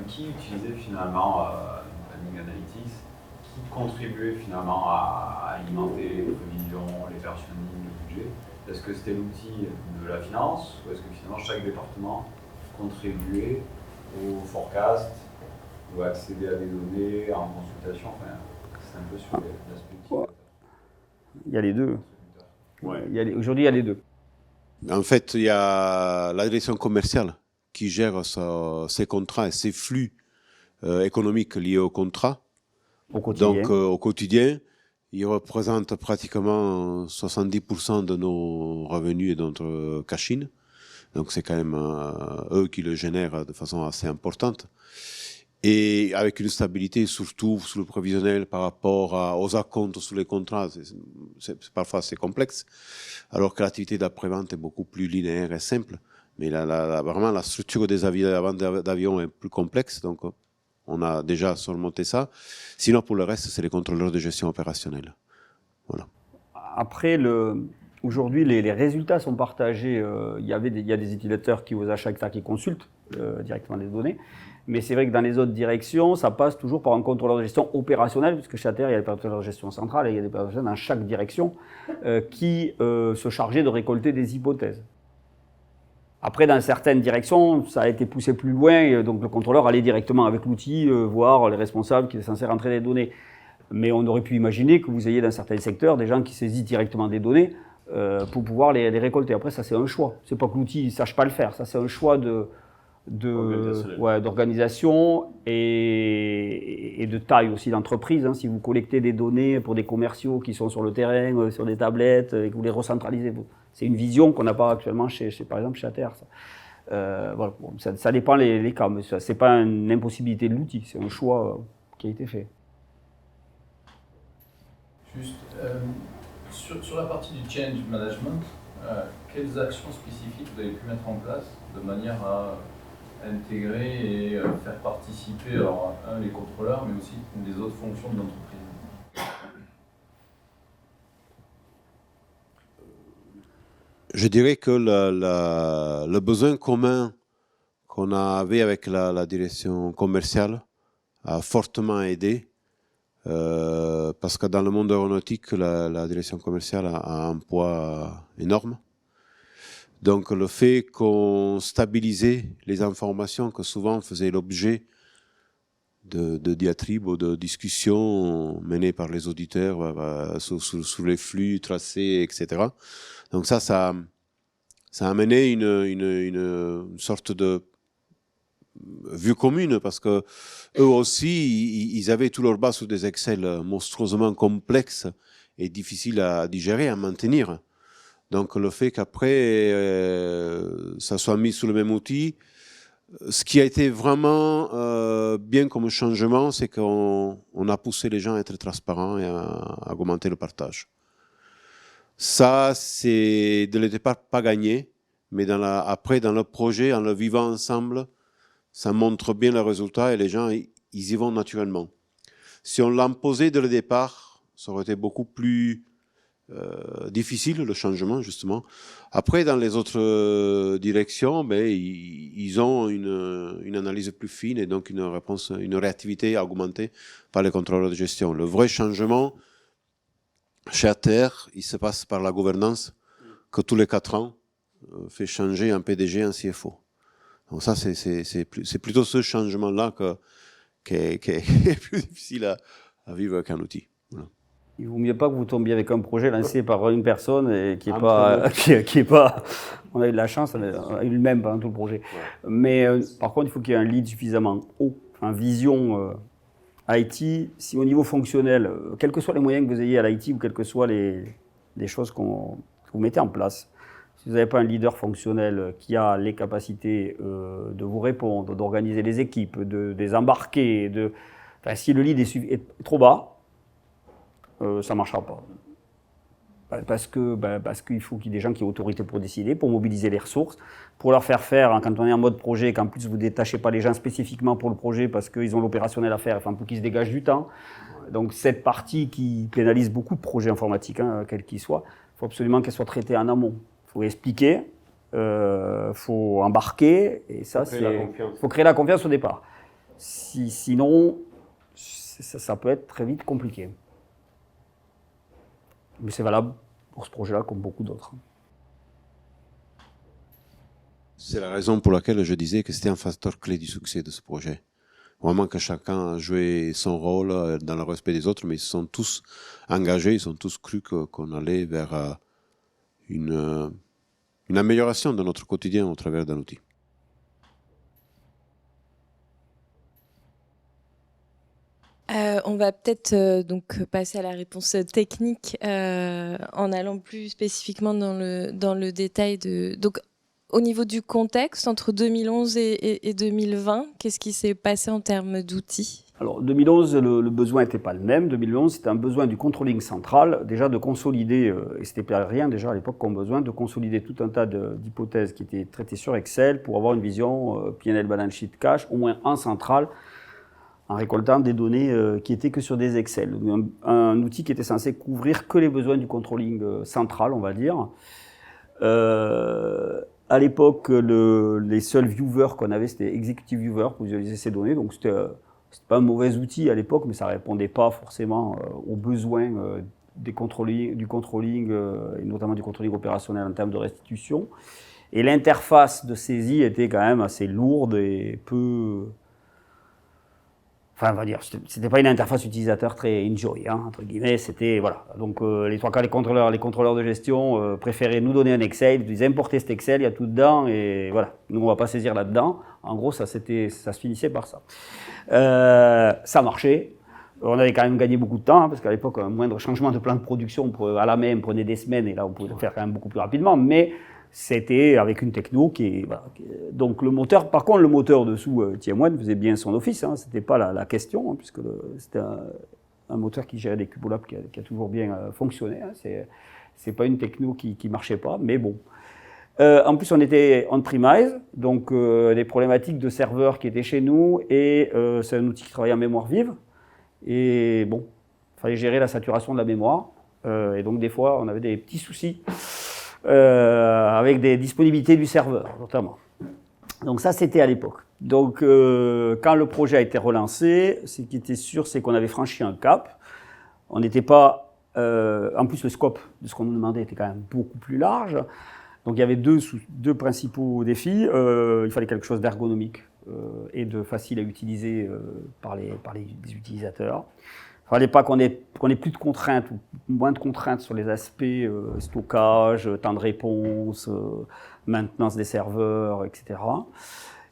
Qui utilisait finalement Planning Analytics, qui contribuait finalement à alimenter les prévisions, les versionning, le budget? Est-ce que c'était l'outil de la finance ou est-ce que finalement chaque département contribuait au forecast ou accéder à des données en consultation. Enfin, c'est un peu sur l'aspect utilisateur. Il y a les deux. Ouais. Aujourd'hui, il y a les deux. En fait, il y a la direction commerciale qui gère ses contrats et ses flux économiques liés au contrat. Au quotidien. Donc, au quotidien, ils représentent pratiquement 70% de nos revenus et de notre cash-in. Donc, c'est quand même eux qui le génèrent de façon assez importante. Et avec une stabilité, surtout sous le provisionnel par rapport aux acomptes sous les contrats, parfois c'est complexe. Alors que l'activité d'après-vente est beaucoup plus linéaire et simple. Mais vraiment, la structure des ventes d'avions est plus complexe. Donc, on a déjà surmonté ça. Sinon, pour le reste, c'est les contrôleurs de gestion opérationnelle. Voilà. Après, aujourd'hui, les résultats sont partagés. Il y a des utilisateurs qui, aux achats, qui consultent directement les données. Mais c'est vrai que dans les autres directions, ça passe toujours par un contrôleur de gestion opérationnel, puisque chez ATR, il y a des contrôleurs de gestion centrale et il y a des contrôleurs de gestion dans chaque direction qui se chargeaient de récolter des hypothèses. Après, dans certaines directions, ça a été poussé plus loin, et donc le contrôleur allait directement avec l'outil voir les responsables qui étaient censés rentrer les données. Mais on aurait pu imaginer que vous ayez dans certains secteurs des gens qui saisissent directement des données pour pouvoir les récolter. Après, ça c'est un choix. C'est pas que l'outil ne sache pas le faire, ça c'est un choix d'organisation et de taille aussi d'entreprise. Hein. Si vous collectez des données pour des commerciaux qui sont sur le terrain, sur des tablettes, et que vous les recentralisez, c'est une vision qu'on n'a pas actuellement par exemple chez ATR. Voilà. Bon, ça dépend les cas, mais ce n'est pas une impossibilité de l'outil, c'est un choix qui a été fait. Juste, sur la partie du change management, quelles actions spécifiques vous avez pu mettre en place de manière à intégrer et faire participer les contrôleurs, mais aussi les autres fonctions de l'entreprise? Je dirais que le besoin commun qu'on avait avec la direction commerciale a fortement aidé, parce que dans le monde aéronautique, la direction commerciale a un poids énorme. Donc le fait qu'on stabilisait les informations que souvent faisaient l'objet de diatribes ou de discussions menées par les auditeurs sur les flux tracés, etc. Donc ça a amené une sorte de vue commune, parce que eux aussi, ils avaient tout leur bas sur des Excel monstrueusement complexes et difficiles à digérer, à maintenir. Donc le fait qu'après, ça soit mis sous le même outil, ce qui a été vraiment bien comme changement, c'est qu'on a poussé les gens à être transparents et à augmenter le partage. Ça, c'est de départ pas gagné, mais après, dans le projet, en le vivant ensemble, ça montre bien le résultat et les gens, ils y vont naturellement. Si on l'imposait dès le départ, ça aurait été beaucoup plus difficile, le changement, justement. Après, dans les autres directions, ils ont une analyse plus fine et donc une réactivité augmentée par les contrôleurs de gestion. Le vrai changement, chez ATR, il se passe par la gouvernance que tous les 4 ans fait changer un PDG, un CFO. Donc ça, c'est plutôt ce changement-là qui est plus difficile à vivre avec un outil. Voilà. Il vaut mieux pas que vous tombiez avec un projet lancé par une personne et qui est pas. On a eu de la chance, on a eu le même pendant tout le projet. Ouais. Mais par contre, il faut qu'il y ait un lead suffisamment haut, une vision IT. Si au niveau fonctionnel, quels que soient les moyens que vous ayez à l'IT ou quelles que soient les choses que vous mettez en place, si vous n'avez pas un leader fonctionnel qui a les capacités de vous répondre, d'organiser les équipes, de les embarquer, si le lead est trop bas, ça ne marchera pas. Parce qu'il faut qu'il y ait des gens qui aient autorité pour décider, pour mobiliser les ressources, pour leur faire faire, quand on est en mode projet, qu'en plus vous ne détachez pas les gens spécifiquement pour le projet parce qu'ils ont l'opérationnel à faire, pour qu'ils se dégagent du temps. Donc cette partie qui pénalise beaucoup de projets informatiques, quels qu'ils soient, il faut absolument qu'elle soit traitée en amont. Il faut expliquer, il faut embarquer, et ça il faut créer la confiance au départ. Sinon, ça peut être très vite compliqué. Mais c'est valable pour ce projet-là comme beaucoup d'autres. C'est la raison pour laquelle je disais que c'était un facteur clé du succès de ce projet. Vraiment que chacun a joué son rôle dans le respect des autres, mais ils se sont tous engagés, ils ont tous cru qu'on allait vers une amélioration de notre quotidien au travers d'un outil. On va peut-être donc passer à la réponse technique en allant plus spécifiquement dans le détail donc au niveau du contexte entre 2011 et 2020, qu'est-ce qui s'est passé en termes d'outils? Alors 2011, le besoin n'était pas le même. 2011, c'était un besoin du controlling central, déjà de consolider, et c'était pas rien déjà à l'époque comme besoin, de consolider tout un tas d'hypothèses qui étaient traitées sur Excel pour avoir une vision P&L balance sheet cash, au moins en centrale, en récoltant des données qui étaient que sur des Excel. Un outil qui était censé couvrir que les besoins du controlling central, on va dire. À l'époque, les seuls viewers qu'on avait, c'était Executive Viewer pour visualiser ces données. Donc, c'était pas un mauvais outil à l'époque, mais ça ne répondait pas forcément aux besoins du controlling et notamment du controlling opérationnel en termes de restitution. Et l'interface de saisie était quand même assez lourde et peu... Enfin, on va dire, c'était pas une interface utilisateur très enjoy, hein, entre guillemets, c'était, voilà. Donc, les trois quarts des contrôleurs de gestion préféraient nous donner un Excel, ils disaient importer cet Excel, il y a tout dedans, et voilà. Nous, on va pas saisir là-dedans. En gros, ça se finissait par ça. Ça marchait. On avait quand même gagné beaucoup de temps, hein, parce qu'à l'époque, un moindre changement de plan de production à la main prenait des semaines, et là, on pouvait le faire quand même beaucoup plus rapidement, mais c'était avec une techno donc le moteur, par contre, le moteur dessous, TM1 faisait bien son office, hein, c'était pas la question, hein, puisque c'était un moteur qui gérait des cubolabs qui a toujours bien fonctionné, hein, c'est pas une techno qui marchait pas, mais bon. En plus, on était on-premise, donc des problématiques de serveurs qui étaient chez nous, et c'est un outil qui travaillait en mémoire vive, et bon, il fallait gérer la saturation de la mémoire, et donc des fois, on avait des petits soucis avec des disponibilités du serveur, notamment. Donc ça, c'était à l'époque. Donc, quand le projet a été relancé, ce qui était sûr, c'est qu'on avait franchi un cap. On n'était pas... en plus, le scope de ce qu'on nous demandait était quand même beaucoup plus large. Donc, il y avait deux principaux défis. Il fallait quelque chose d'ergonomique et de facile à utiliser par les utilisateurs. Il ne fallait pas qu'on ait plus de contraintes, ou moins de contraintes sur les aspects stockage, temps de réponse, maintenance des serveurs, etc.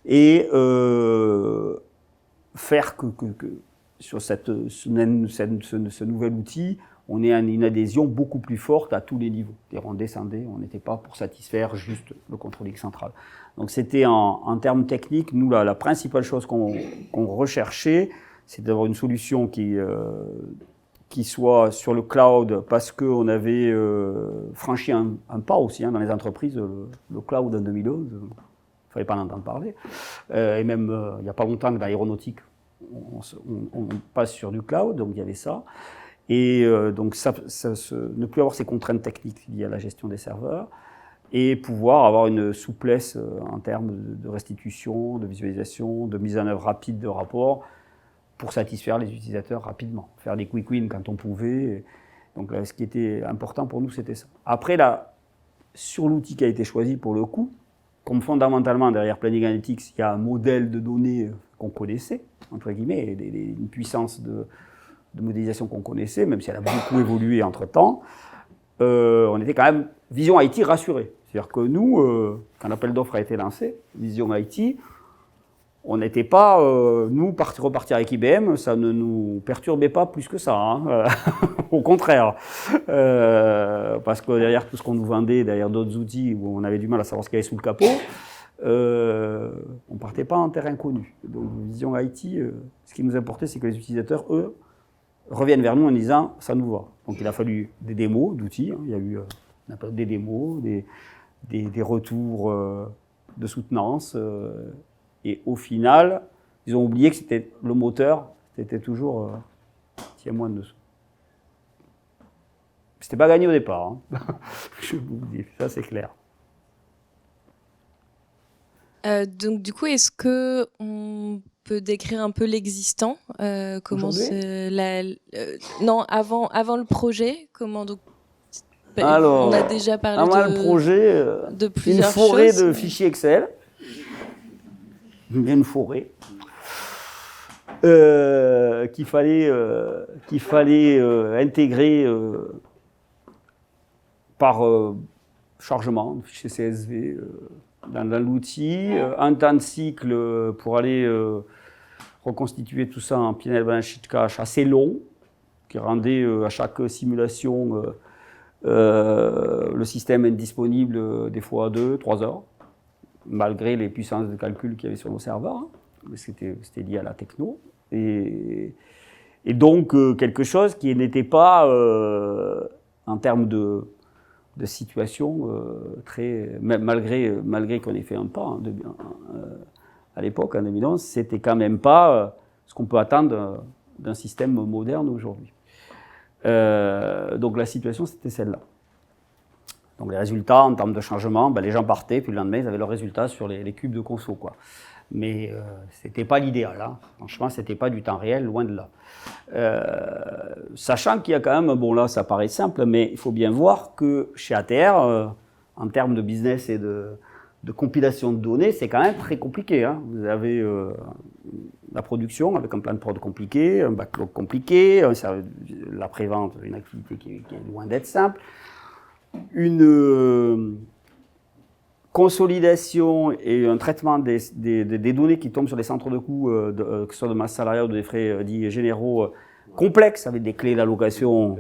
Et faire que sur ce nouvel outil, on ait une adhésion beaucoup plus forte à tous les niveaux. C'est-à-dire on descendait, on n'était pas pour satisfaire juste le controlling central. Donc c'était en termes techniques, nous, la principale chose qu'on recherchait, c'est d'avoir une solution qui soit sur le cloud, parce qu'on avait franchi un pas aussi hein, dans les entreprises. Le cloud en 2011, il ne fallait pas en entendre parler. Et même, il n'y a pas longtemps que dans l'aéronautique, on passe sur du cloud, donc il y avait ça. Et donc ne plus avoir ces contraintes techniques liées à la gestion des serveurs, et pouvoir avoir une souplesse en termes de restitution, de visualisation, de mise en œuvre rapide de rapports, pour satisfaire les utilisateurs rapidement, faire des quick wins quand on pouvait. Donc là, ce qui était important pour nous, c'était ça. Après, là, sur l'outil qui a été choisi pour le coup, comme fondamentalement derrière Planning Analytics, il y a un modèle de données qu'on connaissait, entre guillemets, une puissance de modélisation qu'on connaissait, même si elle a beaucoup évolué entre-temps, on était quand même, Vision IT, rassuré. C'est-à-dire que nous, quand l'appel d'offres a été lancé, Vision IT, on n'était pas, nous, repartir avec IBM, ça ne nous perturbait pas plus que ça. Hein. Au contraire. Parce que derrière tout ce qu'on nous vendait, derrière d'autres outils où on avait du mal à savoir ce qu'il y avait sous le capot, on ne partait pas en terrain connu. Donc, Vision IT, ce qui nous importait, c'est que les utilisateurs, eux, reviennent vers nous en disant « ça nous va ». Donc, il a fallu des démos d'outils. Hein. Il y a eu des démos, des retours de soutenance. Et au final, ils ont oublié que c'était le moteur, c'était toujours TM1 dessous. C'était pas gagné au départ, hein. Je vous le dis, ça c'est clair. Donc du coup, est-ce que on peut décrire un peu l'existant comment Aujourd'hui non, avant le projet, comment donc Alors, on a déjà parlé le projet, de plusieurs une forêt choses, de mais- fichiers Excel. Une forêt. Qu'il fallait intégrer par chargement, fichier CSV, dans l'outil, un temps de cycle pour aller reconstituer tout ça en PNL balance sheet cash assez long, qui rendait à chaque simulation le système indisponible des fois 2-3 heures, malgré les puissances de calcul qu'il y avait sur nos serveurs. Hein. C'était lié à la techno. Et donc, quelque chose qui n'était pas, en termes de situation, très, malgré qu'on ait fait un pas à l'époque, en 2011, c'était quand même pas ce qu'on peut attendre d'un système moderne aujourd'hui. Donc, la situation, c'était celle-là. Donc, les résultats, en termes de changement, les gens partaient, puis le lendemain, ils avaient leurs résultats sur les cubes de conso, quoi. Mais ce n'était pas l'idéal. Hein. Franchement, ce n'était pas du temps réel, loin de là. Sachant qu'il y a quand même, bon là, ça paraît simple, mais il faut bien voir que chez ATR, en termes de business et de compilation de données, c'est quand même très compliqué. Hein. Vous avez la production avec un plan de prod compliqué, un backlog compliqué, la prévente, une activité qui est loin d'être simple, une consolidation et un traitement des données qui tombent sur les centres de coûts, que ce soit de masse salariale ou des frais dits généraux, complexes, avec des clés d'allocation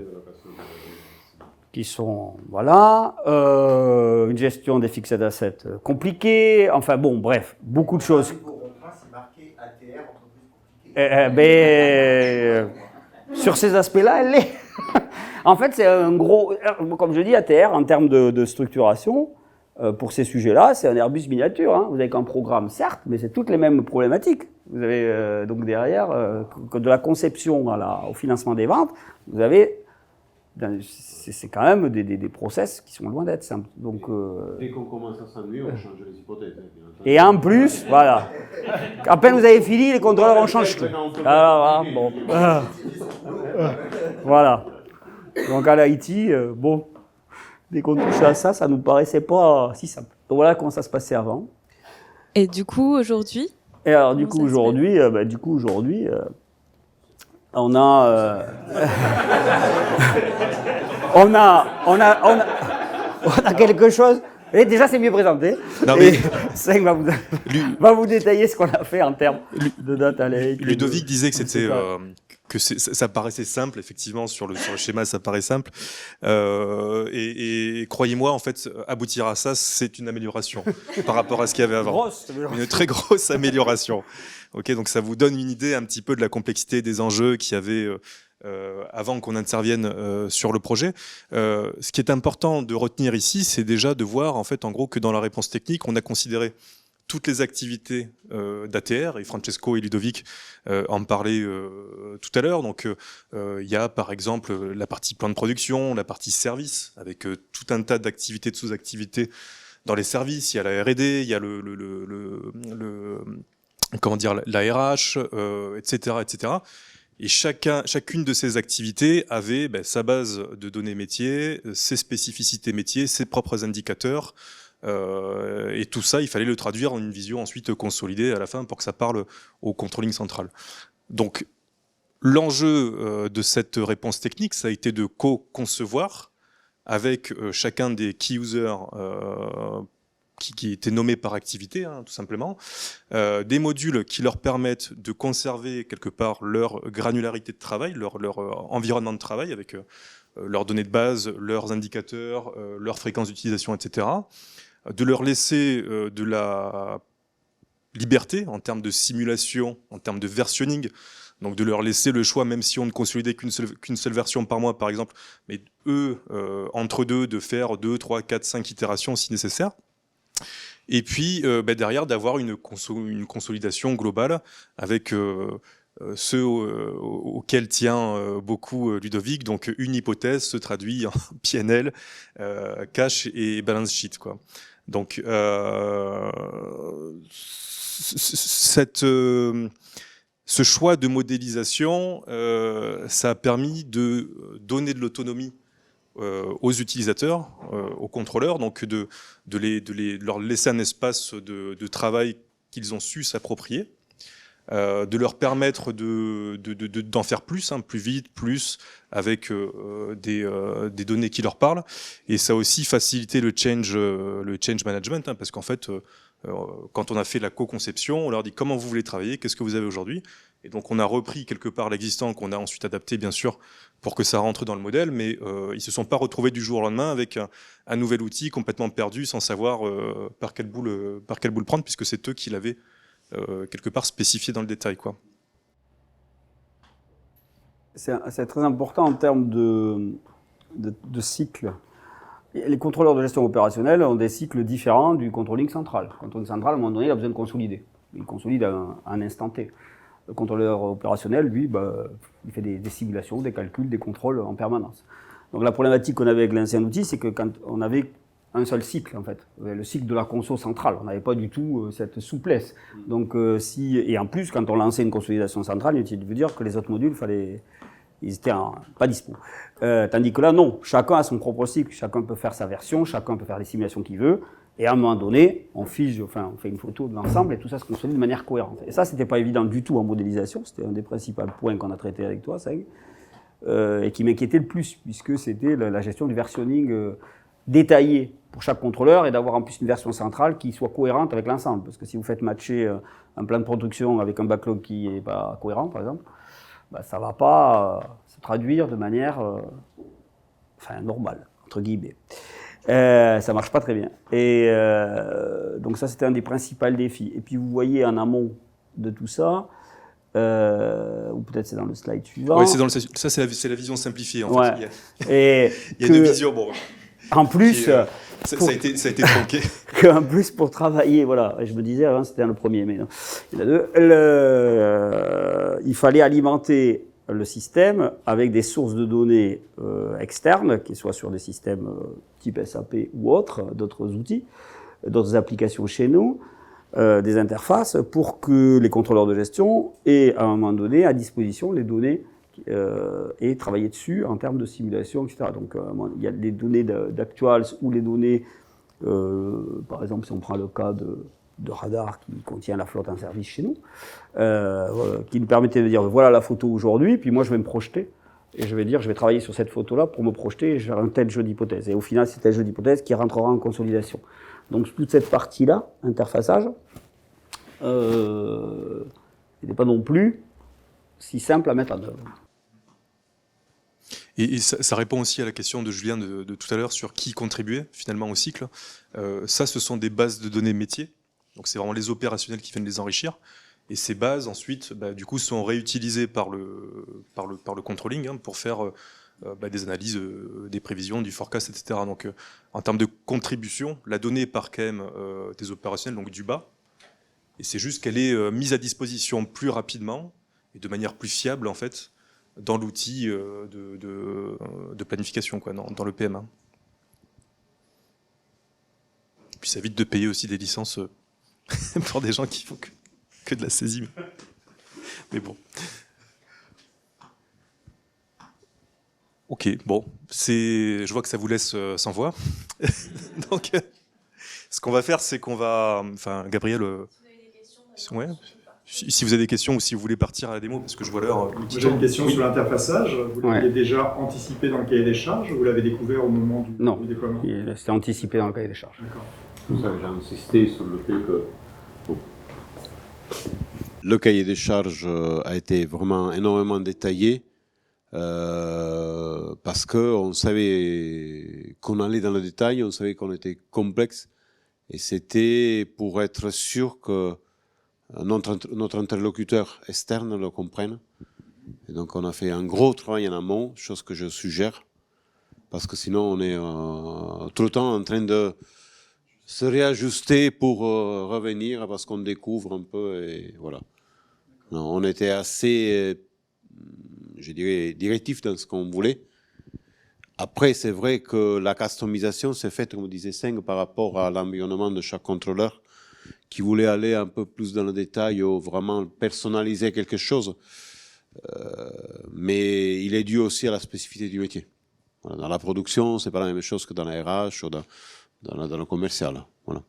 qui sont, voilà, une gestion des fixed assets compliquée, enfin bon, bref, beaucoup de choses. C'est marqué ATR, entreprise compliquée. Sur ces aspects-là, elle l'est. En fait, c'est un gros, comme je dis, ATR, en termes de structuration, pour ces sujets-là, c'est un Airbus miniature. Hein. Vous avez qu'un programme, certes, mais c'est toutes les mêmes problématiques. Vous avez donc derrière, de la conception au financement des ventes, vous avez, c'est quand même des process qui sont loin d'être simples. Donc, dès qu'on commence à s'ennuyer, on change les hypothèses. Et en plus, voilà, à peine vous avez fini, les contrôleurs, on change tout. Alors, bon, voilà. Donc à l'IT, bon. Dès qu'on touchait à ça, ça ne nous paraissait pas si simple. Donc voilà comment ça se passait avant. Et du coup, aujourd'hui du coup, aujourd'hui, on a... on a quelque chose... Et déjà, c'est mieux présenté. Non, mais... Cinq va vous détailler ce qu'on a fait en termes de data lake. Ludovic disait que c'était... ça paraissait simple, effectivement, sur le schéma, ça paraît simple. Et croyez-moi, en fait, aboutir à ça, c'est une amélioration par rapport à ce qu'il y avait avant. Une très grosse amélioration. Ok, donc ça vous donne une idée un petit peu de la complexité des enjeux qu'il y avait avant qu'on intervienne sur le projet. Ce qui est important de retenir ici, c'est déjà de voir, en fait, en gros, que dans la réponse technique, on a considéré toutes les activités d'ATR, et Francesco et Ludovic en parlaient tout à l'heure. Donc, il y a par exemple la partie plan de production, la partie service, avec tout un tas d'activités, de sous-activités dans les services. Il y a la R&D, il y a la RH, etc., etc. Et chacune de ces activités avait sa base de données métiers, ses spécificités métiers, ses propres indicateurs. Et tout ça, il fallait le traduire en une vision ensuite consolidée à la fin pour que ça parle au controlling central. Donc, l'enjeu de cette réponse technique, ça a été de co-concevoir avec chacun des key users qui étaient nommés par activité, hein, tout simplement, des modules qui leur permettent de conserver quelque part leur granularité de travail, leur environnement de travail avec leurs données de base, leurs indicateurs, leur fréquence d'utilisation, etc., de leur laisser de la liberté en termes de simulation, en termes de versionning, donc de leur laisser le choix, même si on ne consolidait qu'une seule version par mois, par exemple, mais eux, entre deux, de faire 2, 3, 4, 5 itérations si nécessaire. Et puis, derrière, d'avoir une consolidation globale avec ceux auxquels tient beaucoup Ludovic. Donc, une hypothèse se traduit en PNL, cash et balance sheet, quoi. Donc, ce choix de modélisation, ça a permis de donner de l'autonomie aux utilisateurs, aux contrôleurs, donc de leur laisser un espace de travail qu'ils ont su s'approprier, de leur permettre d'en faire plus, plus vite, plus, avec des données qui leur parlent. Et ça a aussi facilité le change management, parce qu'en fait, quand on a fait la co-conception, on leur dit comment vous voulez travailler, qu'est-ce que vous avez aujourd'hui. Et donc on a repris quelque part l'existant qu'on a ensuite adapté, bien sûr, pour que ça rentre dans le modèle, mais ils se sont pas retrouvés du jour au lendemain avec un nouvel outil complètement perdu, sans savoir par quelle boule prendre, puisque c'est eux qui l'avaient quelque part spécifié dans le détail, quoi. C'est très important en termes de cycle. Les contrôleurs de gestion opérationnelle ont des cycles différents du controlling central. Le controlling central, à un moment donné, il a besoin de consolider. Il consolide à un instant T. Le contrôleur opérationnel, lui, il fait des simulations, des calculs, des contrôles en permanence. Donc la problématique qu'on avait avec l'ancien outil, c'est que quand on avait un seul cycle, en fait, le cycle de la conso centrale, on n'avait pas du tout cette souplesse. Donc et en plus, quand on lançait une consolidation centrale, il veut dire que les autres modules, ils étaient pas dispo. Tandis que là, non, chacun a son propre cycle, chacun peut faire sa version, chacun peut faire les simulations qu'il veut. Et à un moment donné, on fait une photo de l'ensemble et tout ça se consolide de manière cohérente. Et ça, c'était pas évident du tout en modélisation. C'était un des principaux points qu'on a traité avec toi, Seng, et qui m'inquiétait le plus, puisque c'était la gestion du versionning détaillé pour chaque contrôleur et d'avoir en plus une version centrale qui soit cohérente avec l'ensemble. Parce que si vous faites matcher un plan de production avec un backlog qui n'est pas cohérent, par exemple, ça ne va pas se traduire de manière normale, entre guillemets. Ça marche pas très bien. Et donc ça, c'était un des principaux défis. Et puis vous voyez en amont de tout ça, ou peut-être c'est dans le slide suivant. Oui, ça c'est la vision simplifiée. En fait. Il y a deux visions. Bon. En plus, ça a été tronqué. En plus, pour travailler, voilà, je me disais avant c'était le premier, mais non, il y en a deux. Il fallait alimenter le système avec des sources de données externes, qui soient sur des systèmes type SAP ou autres, d'autres outils, d'autres applications chez nous, des interfaces, pour que les contrôleurs de gestion aient à un moment donné à disposition les données et travailler dessus en termes de simulation, etc. Donc il y a les données d'actuals ou les données, par exemple si on prend le cas de radar qui contient la flotte en service chez nous, qui nous permettait de dire voilà la photo aujourd'hui, puis moi je vais me projeter et je vais dire je vais travailler sur cette photo-là pour me projeter et faire un tel jeu d'hypothèse. Et au final, c'est tel jeu d'hypothèse qui rentrera en consolidation. Donc toute cette partie-là, interfaçage, n'est pas non plus si simple à mettre en œuvre. Et ça répond aussi à la question de Julien de tout à l'heure sur qui contribuait finalement au cycle. Ça, ce sont des bases de données métiers. Donc c'est vraiment les opérationnels qui viennent les enrichir. Et ces bases, ensuite, du coup, sont réutilisées par le controlling pour faire des analyses, des prévisions, du forecast, etc. Donc en termes de contribution, la donnée part quand même des opérationnels, donc du bas. Et c'est juste qu'elle est mise à disposition plus rapidement et de manière plus fiable, en fait, dans l'outil de planification, quoi, dans le PMA. Puis ça évite de payer aussi des licences pour des gens qui font que de la saisie. Mais bon. Ok, bon. Je vois que ça vous laisse sans voix. Donc, ce qu'on va faire, c'est qu'on va... Enfin, Gabriel... Ouais. Si vous avez des questions ou si vous voulez partir à la démo, parce que je vois l'heure. J'ai une question sur l'interfaçage. Vous l'aviez déjà anticipé dans le cahier des charges ou vous l'avez découvert au moment du déploiement ? Non, c'était anticipé dans le cahier des charges. D'accord. C'est pour ça que j'ai insisté sur le fait que... Bon. Le cahier des charges a été vraiment énormément détaillé parce qu'on savait qu'on allait dans le détail, on savait qu'on était complexe et c'était pour être sûr que notre interlocuteur externe le comprenne. Et donc on a fait un gros travail en amont, chose que je suggère, parce que sinon on est tout le temps en train de se réajuster pour revenir parce qu'on découvre un peu et voilà. Non, on était assez, je dirais, directif dans ce qu'on voulait. Après, c'est vrai que la customisation s'est faite, comme disait Seng, par rapport à l'environnement de chaque contrôleur qui voulait aller un peu plus dans le détail ou vraiment personnaliser quelque chose. Mais il est dû aussi à la spécificité du métier. Voilà, dans la production, c'est pas la même chose que dans la RH ou dans le commercial. Voilà.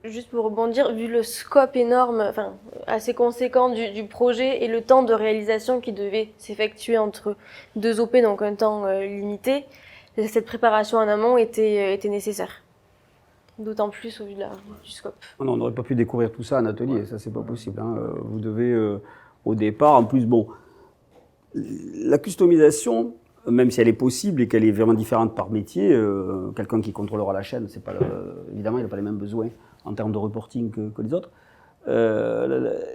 Juste pour rebondir, vu le scope énorme, enfin assez conséquent du projet et le temps de réalisation qui devait s'effectuer entre 2 OP, donc un temps limité, cette préparation en amont était nécessaire. D'autant plus au vu du scope. Non, on n'aurait pas pu découvrir tout ça en atelier, ça c'est pas possible. Hein. Vous devez, au départ, en plus, bon, la customisation, même si elle est possible et qu'elle est vraiment différente par métier, quelqu'un qui contrôlera la chaîne, c'est pas évidemment, il n'a pas les mêmes besoins en termes de reporting que les autres.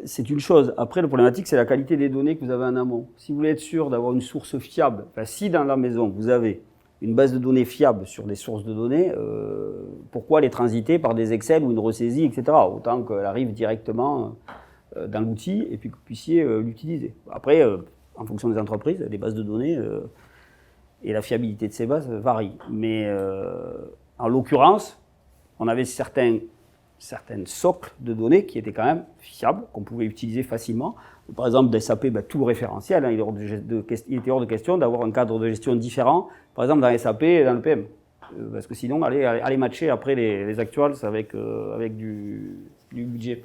C'est une chose. Après, la problématique, c'est la qualité des données que vous avez en amont. Si vous voulez être sûr d'avoir une source fiable, enfin, si dans la maison, vous avez une base de données fiable sur des sources de données, pourquoi les transiter par des Excel ou une ressaisie, etc. Autant qu'elle arrive directement dans l'outil et puis que vous puissiez l'utiliser. Après, en fonction des entreprises, les bases de données et la fiabilité de ces bases varient. Mais en l'occurrence, on avait certaines socles de données qui étaient quand même fiables, qu'on pouvait utiliser facilement. Par exemple, des SAP, tout le référentiel, hein, il était hors de question d'avoir un cadre de gestion différent, par exemple dans SAP et dans le PM. Parce que sinon, aller matcher après les actuals avec du budget.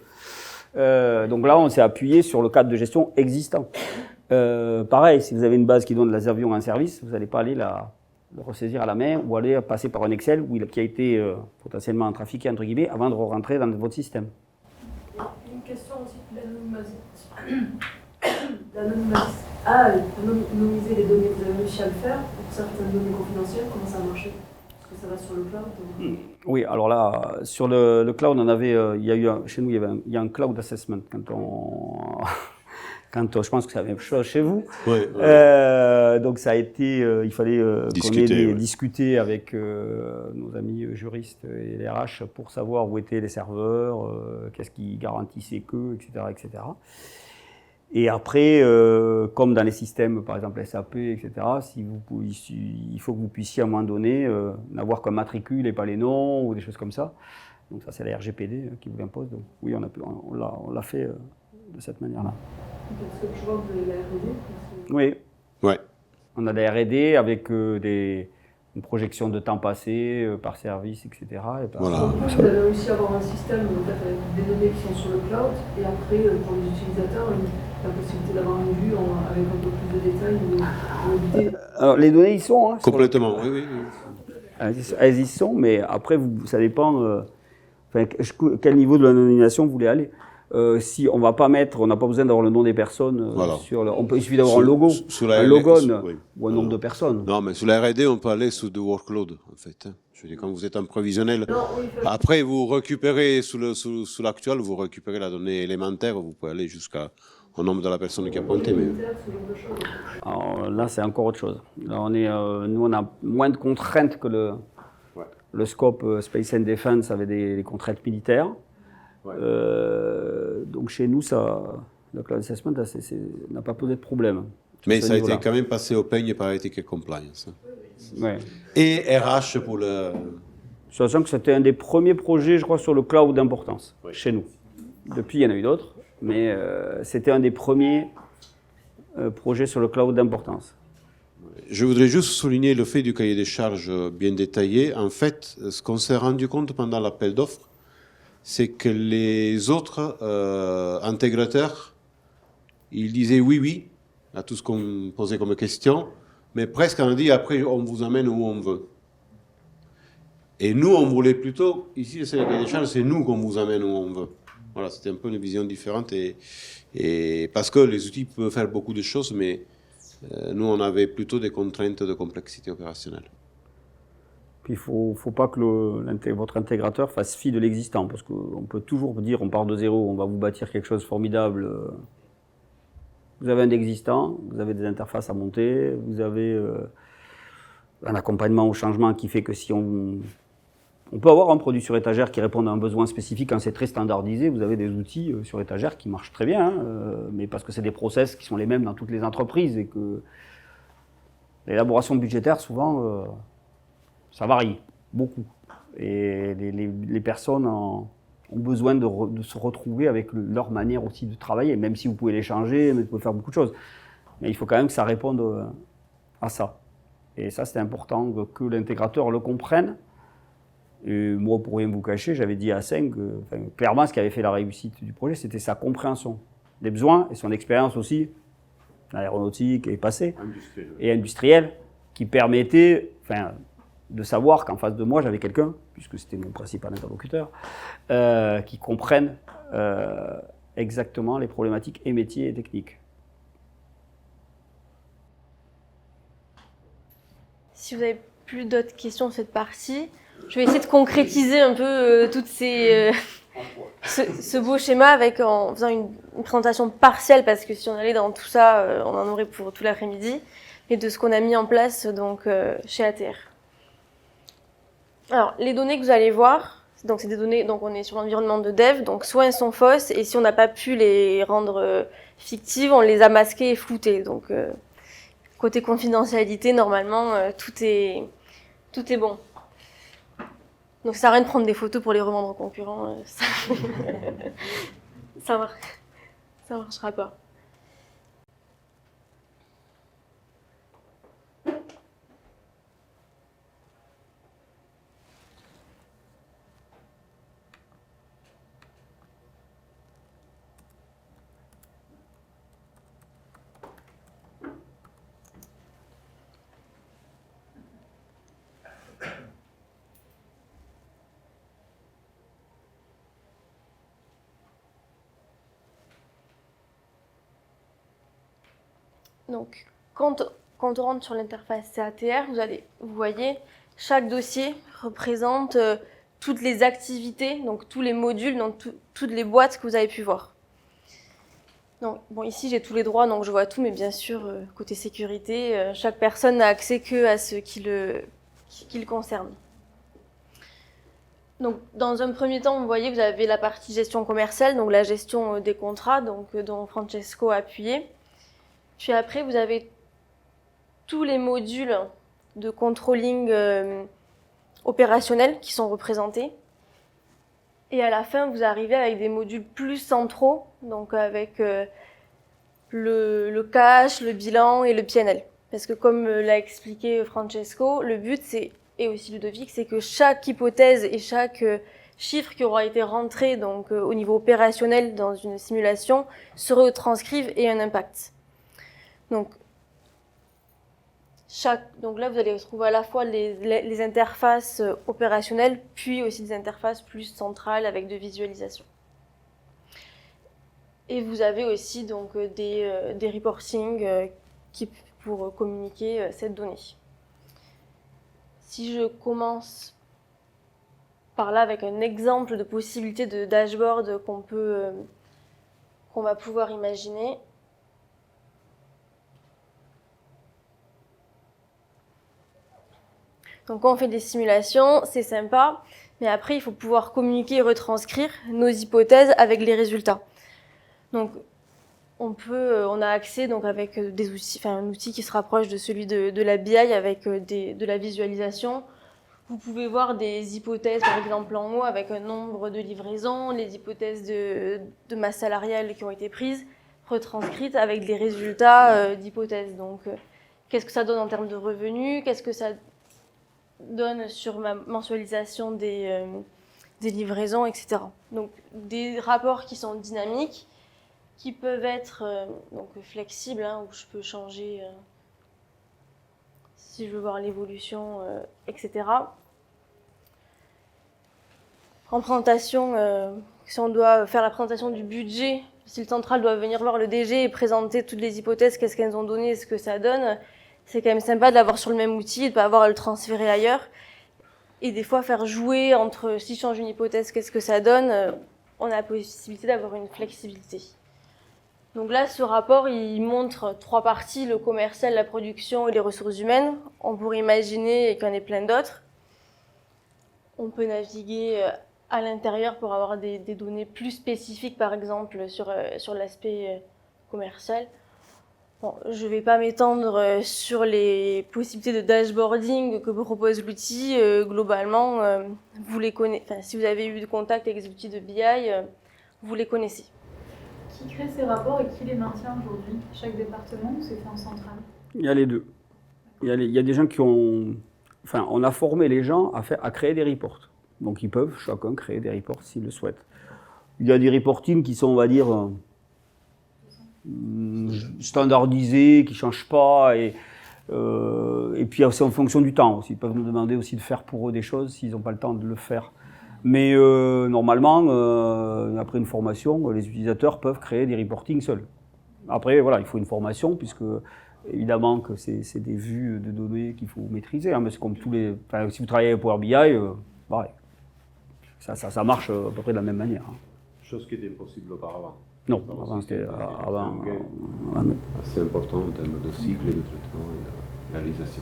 Donc là, on s'est appuyé sur le cadre de gestion existant. Pareil, si vous avez une base qui donne de la Servion en service, vous n'allez pas aller le ressaisir à la main ou aller passer par un Excel qui a été potentiellement trafiqué, entre guillemets, avant de rentrer dans votre système. Une question aussi anonymiser les données, vous avez réussi à le faire pour certaines données confidentielles, comment ça a marché? Parce que ça va sur le cloud. Oui, alors là, sur le cloud, on avait, chez nous, il y a un cloud assessment je pense que c'est la même chose chez vous. Oui. Donc ça a été, il fallait discuter avec nos amis juristes et les RH pour savoir où étaient les serveurs, qu'est-ce qui garantissait qu'eux, etc., etc. Et après, comme dans les systèmes, par exemple SAP, etc., il faut que vous puissiez à un moment donné n'avoir qu'un matricule et pas les noms ou des choses comme ça. Donc ça, c'est la RGPD qui vous l'impose. Donc oui, on l'a fait de cette manière-là. Parce que je vois que vous avez la R&D. Oui. Ouais. On a la R&D avec une projection de temps passé par service, etc. Et voilà. Donc vous avez réussi à avoir un système avec des données qui sont sur le cloud et après, pour les utilisateurs, la possibilité d'avoir une vue avec un peu plus de détails. Alors les données y sont. Hein, complètement, oui. Elles y sont, mais après, ça dépend quel niveau de l'anonymisation vous voulez aller. Si on va pas mettre, on n'a pas besoin d'avoir le nom des personnes il suffit d'avoir un logo, un logon ou un nombre de personnes. Non, mais sur la R&D, on peut aller sous du workload, en fait. Je veux dire, quand vous êtes en prévisionnel, après vous récupérez sous l'actuel, vous récupérez la donnée élémentaire, vous pouvez aller jusqu'au nombre de la personne qui a pointé. Mais... Alors là, c'est encore autre chose. Là, nous, on a moins de contraintes que le scope Space and Defense avait des contraintes militaires. Donc chez nous, le cloud assessment n'a pas posé de problème. Mais ça a été quand même passé au peigne par Ethical Compliance. Ouais. Et RH pour le... Sachant que c'était un des premiers projets, je crois, sur le cloud d'importance chez nous. Depuis, il y en a eu d'autres, mais c'était un des premiers projets sur le cloud d'importance. Je voudrais juste souligner le fait du cahier des charges bien détaillé. En fait, ce qu'on s'est rendu compte pendant l'appel d'offres, c'est que les autres intégrateurs, ils disaient oui à tout ce qu'on posait comme question, mais presque on a dit après on vous amène où on veut. Et nous, on voulait plutôt, ici c'est le cahier des charges, c'est nous qu'on vous amène où on veut. Voilà, c'était un peu une vision différente et parce que les outils peuvent faire beaucoup de choses, mais nous on avait plutôt des contraintes de complexité opérationnelle. Il ne faut pas que votre intégrateur fasse fi de l'existant, parce qu'on peut toujours dire on part de zéro, on va vous bâtir quelque chose de formidable. Vous avez un existant, vous avez des interfaces à monter, vous avez un accompagnement au changement qui fait que si on peut avoir un produit sur étagère qui répond à un besoin spécifique quand c'est très standardisé, vous avez des outils sur étagère qui marchent très bien, mais parce que c'est des process qui sont les mêmes dans toutes les entreprises et que l'élaboration budgétaire souvent... ça varie beaucoup. Et les personnes ont besoin de se retrouver avec leur manière aussi de travailler, même si vous pouvez les changer, mais vous pouvez faire beaucoup de choses. Mais il faut quand même que ça réponde à ça. Et ça, c'est important que l'intégrateur le comprenne. Et moi, pour rien vous cacher, j'avais dit à Asseng que clairement, ce qui avait fait la réussite du projet, c'était sa compréhension des besoins et son expérience aussi aéronautique et passée et industrielle, qui permettait de savoir qu'en face de moi, j'avais quelqu'un, puisque c'était mon principal interlocuteur, qui comprenne exactement les problématiques et métiers et techniques. Si vous n'avez plus d'autres questions sur cette partie, je vais essayer de concrétiser un peu ce beau schéma en faisant une présentation partielle, parce que si on allait dans tout ça, on en aurait pour tout l'après-midi, et de ce qu'on a mis en place donc, chez ATR. Alors, les données que vous allez voir, donc c'est des données, donc on est sur l'environnement de dev, donc soit elles sont fausses, et si on n'a pas pu les rendre fictives, on les a masquées et floutées. Donc, côté confidentialité, normalement, tout est bon. Donc ça sert à rien de prendre des photos pour les revendre aux concurrents, ça marchera pas. Donc, quand on rentre sur l'interface CATR, vous voyez, chaque dossier représente toutes les activités, donc tous les modules, donc toutes les boîtes que vous avez pu voir. Donc, bon, ici, j'ai tous les droits, donc je vois tout, mais bien sûr, côté sécurité, chaque personne n'a accès que à ce qui le concerne. Donc, dans un premier temps, vous voyez, vous avez la partie gestion commerciale, donc la gestion des contrats, donc, dont Francesco a appuyé. Puis après, vous avez tous les modules de controlling opérationnel qui sont représentés. Et à la fin, vous arrivez avec des modules plus centraux, donc avec le cash, le bilan et le PNL. Parce que comme l'a expliqué Francesco, le but, et aussi Ludovic, c'est que chaque hypothèse et chaque chiffre qui aura été rentré donc, au niveau opérationnel dans une simulation se retranscrive et ait un impact. Donc là, vous allez retrouver à la fois les interfaces opérationnelles, puis aussi des interfaces plus centrales avec de visualisation. Et vous avez aussi donc, des reporting pour communiquer cette donnée. Si je commence par là avec un exemple de possibilité de dashboard qu'on va pouvoir imaginer. Donc quand on fait des simulations, c'est sympa, mais après il faut pouvoir communiquer et retranscrire nos hypothèses avec les résultats. Donc on a accès donc avec des outils, un outil qui se rapproche de celui de la BI avec de la visualisation. Vous pouvez voir des hypothèses par exemple en haut avec un nombre de livraisons, les hypothèses de masse salariale qui ont été prises, retranscrites avec des résultats d'hypothèses. Donc qu'est-ce que ça donne en termes de revenus, qu'est-ce que ça donne sur ma mensualisation des livraisons, etc. Donc des rapports qui sont dynamiques, qui peuvent être donc flexibles, où je peux changer si je veux voir l'évolution, etc. En présentation, si on doit faire la présentation du budget, si le central doit venir voir le DG et présenter toutes les hypothèses, qu'est-ce qu'elles ont donné, ce que ça donne, c'est quand même sympa de l'avoir sur le même outil et de ne pas avoir à le transférer ailleurs. Et des fois, faire jouer entre si je change une hypothèse, qu'est-ce que ça donne, on a la possibilité d'avoir une flexibilité. Donc là, ce rapport, il montre 3 parties, le commercial, la production et les ressources humaines. On pourrait imaginer qu'il y en ait plein d'autres. On peut naviguer à l'intérieur pour avoir des données plus spécifiques, par exemple, sur l'aspect commercial. Bon, je ne vais pas m'étendre sur les possibilités de dashboarding que propose l'outil. Globalement, vous les connaissez. Enfin, si vous avez eu contact avec les outils de BI, vous les connaissez. Qui crée ces rapports et qui les maintient aujourd'hui? Chaque département ou c'est fait en centrale? Il y a les deux. Il y a des gens qui ont... Enfin, on a formé les gens à créer des reports. Donc, ils peuvent chacun créer des reports s'ils le souhaitent. Il y a des reportings qui sont, on va dire, standardisés, qui ne changent pas. Et puis, c'est en fonction du temps aussi. Ils peuvent nous demander aussi de faire pour eux des choses s'ils n'ont pas le temps de le faire. Mais normalement, après une formation, les utilisateurs peuvent créer des reportings seuls. Après, voilà, il faut une formation, puisque évidemment que c'est des vues de données qu'il faut maîtriser. Hein, mais c'est comme tous les... Enfin, si vous travaillez avec Power BI, pareil. Ça marche à peu près de la même manière. Hein. Chose qui était impossible auparavant. Non, avant c'était... C'est important en termes de cycle, de traitement et de réalisation.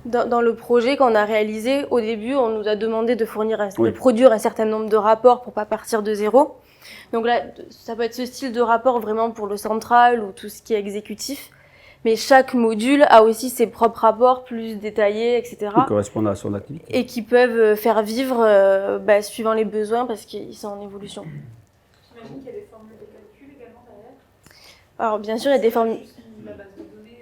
Dans le projet qu'on a réalisé, au début, on nous a demandé de produire un certain nombre de rapports pour ne pas partir de zéro. Donc là, ça peut être ce style de rapport vraiment pour le central ou tout ce qui est exécutif. Mais chaque module a aussi ses propres rapports plus détaillés, etc. Qui correspondent à son activité. Et qui peuvent faire vivre suivant les besoins parce qu'ils sont en évolution. J'imagine qu'il y a des formules de calcul également derrière. Alors bien sûr, il y a des formules... La base de données...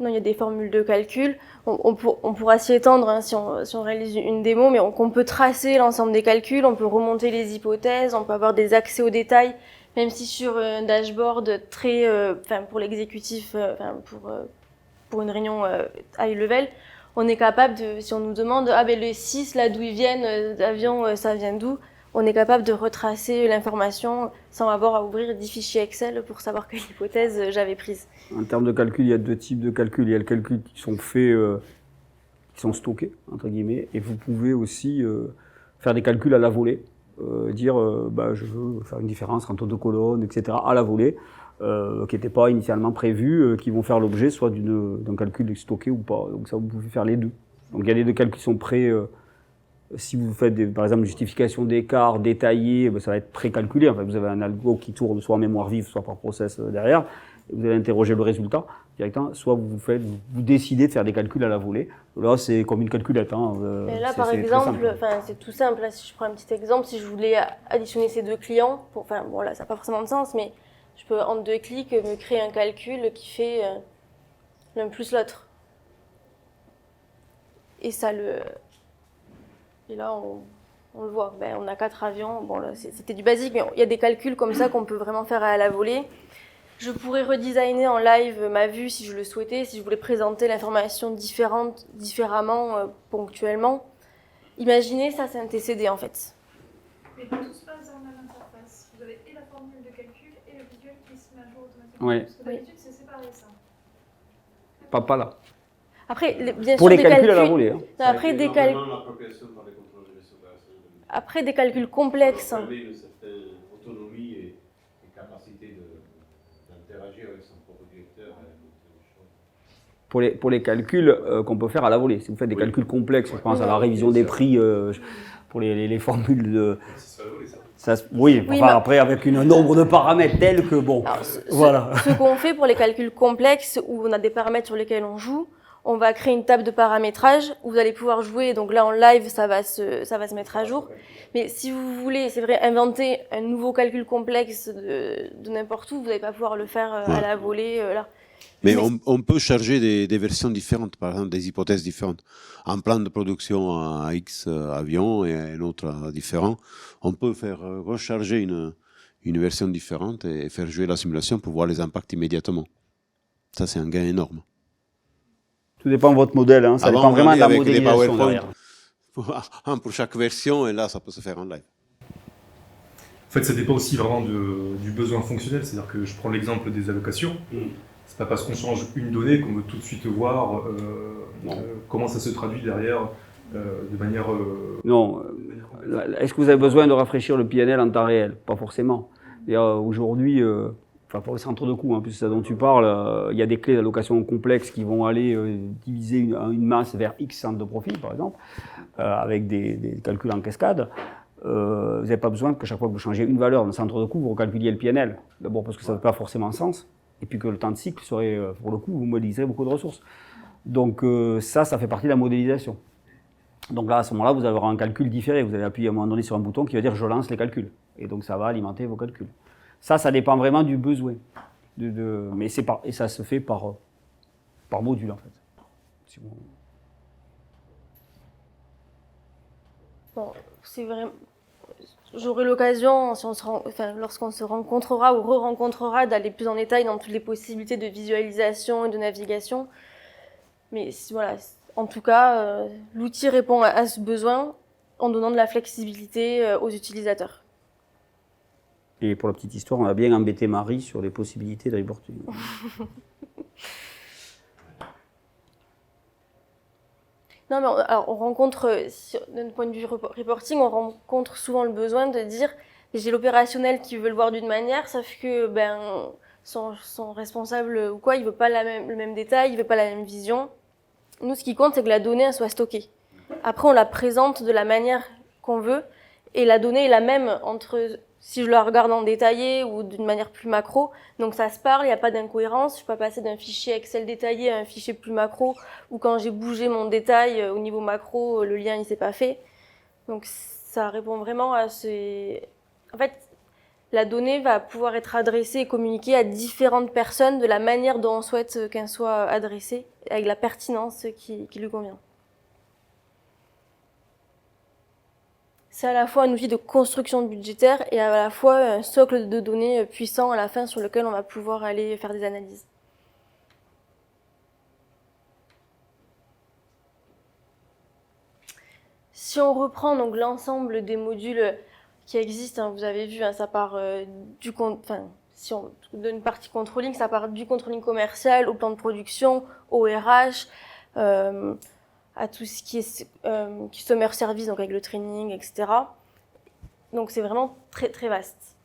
Non, il y a des formules de calcul. On pourra s'y étendre hein, si on réalise une démo, mais qu'on peut tracer l'ensemble des calculs, on peut remonter les hypothèses, on peut avoir des accès aux détails, même si sur un dashboard très, pour l'exécutif, pour une réunion high level, on est capable de, si on nous demande, le 6, là d'où ils viennent, d'avion, ça vient d'où, on est capable de retracer l'information sans avoir à ouvrir 10 fichiers Excel pour savoir quelle hypothèse j'avais prise. En termes de calcul, il y a deux types de calculs. Il y a le calcul qui sont faits, qui sont stockés, entre guillemets, et vous pouvez aussi faire des calculs à la volée, dire je veux faire une différence entre deux colonnes, etc., à la volée, qui n'étaient pas initialement prévus, qui vont faire l'objet soit d'un calcul stocké ou pas. Donc ça, vous pouvez faire les deux. Donc il y a les deux calculs qui sont prêts. Si vous faites, par exemple, une justification d'écart détaillée, ça va être précalculé. En fait, vous avez un algo qui tourne soit en mémoire vive, soit par process derrière. Et vous allez interroger le résultat directement. Soit vous décidez de faire des calculs à la volée. Là, c'est comme une calculette. Hein. Mais là, par exemple, c'est tout simple. Là, si je prends un petit exemple, si je voulais additionner ces deux clients, là, ça n'a pas forcément de sens, mais je peux, en 2 clics, me créer un calcul qui fait l'un plus l'autre. Et ça Et là, on le voit. On a 4 avions. Bon, là, c'était du basique, mais il y a des calculs comme ça qu'on peut vraiment faire à la volée. Je pourrais redesigner en live ma vue si je le souhaitais, si je voulais présenter l'information différemment, ponctuellement. Imaginez, ça, c'est un TCD en fait. Mais tout se passe dans la même interface. Vous avez et la formule de calcul et le visuel qui se met à jour automatiquement. Oui. Parce que d'habitude, c'est séparé ça. Pas là. Après, bien pour sûr, les calculs à la volée. Hein. Après, des calculs complexes. Une certaine autonomie et capacité d'interagir avec son propre directeur. Pour les calculs qu'on peut faire à la volée. Si vous faites des calculs complexes, je pense à la révision des prix pour les formules de... Après avec un nombre de paramètres tels que bon, Alors, voilà. Ce qu'on fait pour les calculs complexes, où on a des paramètres sur lesquels on joue, on va créer une table de paramétrage où vous allez pouvoir jouer. Donc là, en live, ça va se mettre à jour. Mais si vous voulez, c'est vrai, inventer un nouveau calcul complexe de n'importe où, vous n'allez pas pouvoir le faire à la volée là. Mais on peut charger des versions différentes, par exemple des hypothèses différentes. Un plan de production à X avions et un autre différent, on peut faire recharger une version différente et faire jouer la simulation pour voir les impacts immédiatement. Ça, c'est un gain énorme. Tout dépend de votre modèle, hein. Ça dépend vraiment de la modélisation derrière. Pour chaque version, et là, ça peut se faire en live. En fait, ça dépend aussi vraiment du besoin fonctionnel. C'est-à-dire que je prends l'exemple des allocations. C'est pas parce qu'on change une donnée qu'on veut tout de suite voir comment ça se traduit derrière de manière... Non. Est-ce que vous avez besoin de rafraîchir le PNL en temps réel? Pas forcément. Aujourd'hui, pour les centres de coûts, puisque c'est ça dont tu parles, il y a des clés d'allocation complexes qui vont aller diviser une masse vers X centres de profit, par exemple, avec des calculs en cascade. Vous n'avez pas besoin que chaque fois que vous changez une valeur d'un centre de coût, vous recalculiez le PNL. D'abord parce que ça n'a pas forcément sens, et puis que le temps de cycle serait, pour le coup, vous modéliserez beaucoup de ressources. Donc ça fait partie de la modélisation. Donc là, à ce moment-là, vous avez un calcul différé. Vous allez appuyer à un moment donné sur un bouton qui va dire « je lance les calculs ». Et donc ça va alimenter vos calculs. Ça dépend vraiment du besoin. Mais et ça se fait par module, en fait. Bon, c'est vraiment... J'aurai l'occasion, si lorsqu'on se rencontrera ou re-rencontrera, d'aller plus en détail dans toutes les possibilités de visualisation et de navigation. Mais voilà, en tout cas, l'outil répond à ce besoin en donnant de la flexibilité aux utilisateurs. Et pour la petite histoire, on a bien embêté Marie sur les possibilités de reporting. Non, mais alors, on rencontre, d'un point de vue reporting, on rencontre souvent le besoin de dire j'ai l'opérationnel qui veut le voir d'une manière, sauf que son responsable ou quoi, il veut pas le même détail, il veut pas la même vision. Nous, ce qui compte, c'est que la donnée elle soit stockée. Après, on la présente de la manière qu'on veut, et la donnée est la même entre si je la regarde en détaillé ou d'une manière plus macro. Donc ça se parle, il n'y a pas d'incohérence. Je peux passer d'un fichier Excel détaillé à un fichier plus macro, ou quand j'ai bougé mon détail au niveau macro, le lien il s'est pas fait. Donc ça répond vraiment à ces... En fait, la donnée va pouvoir être adressée et communiquée à différentes personnes de la manière dont on souhaite qu'elle soit adressée, avec la pertinence qui lui convient. C'est à la fois un outil de construction budgétaire et à la fois un socle de données puissant à la fin sur lequel on va pouvoir aller faire des analyses. Si on reprend donc l'ensemble des modules qui existent, vous avez vu, ça part si on donne une partie controlling, ça part du controlling commercial au plan de production, au RH, à tout ce qui est customer service, donc avec le training, etc. Donc c'est vraiment très très vaste.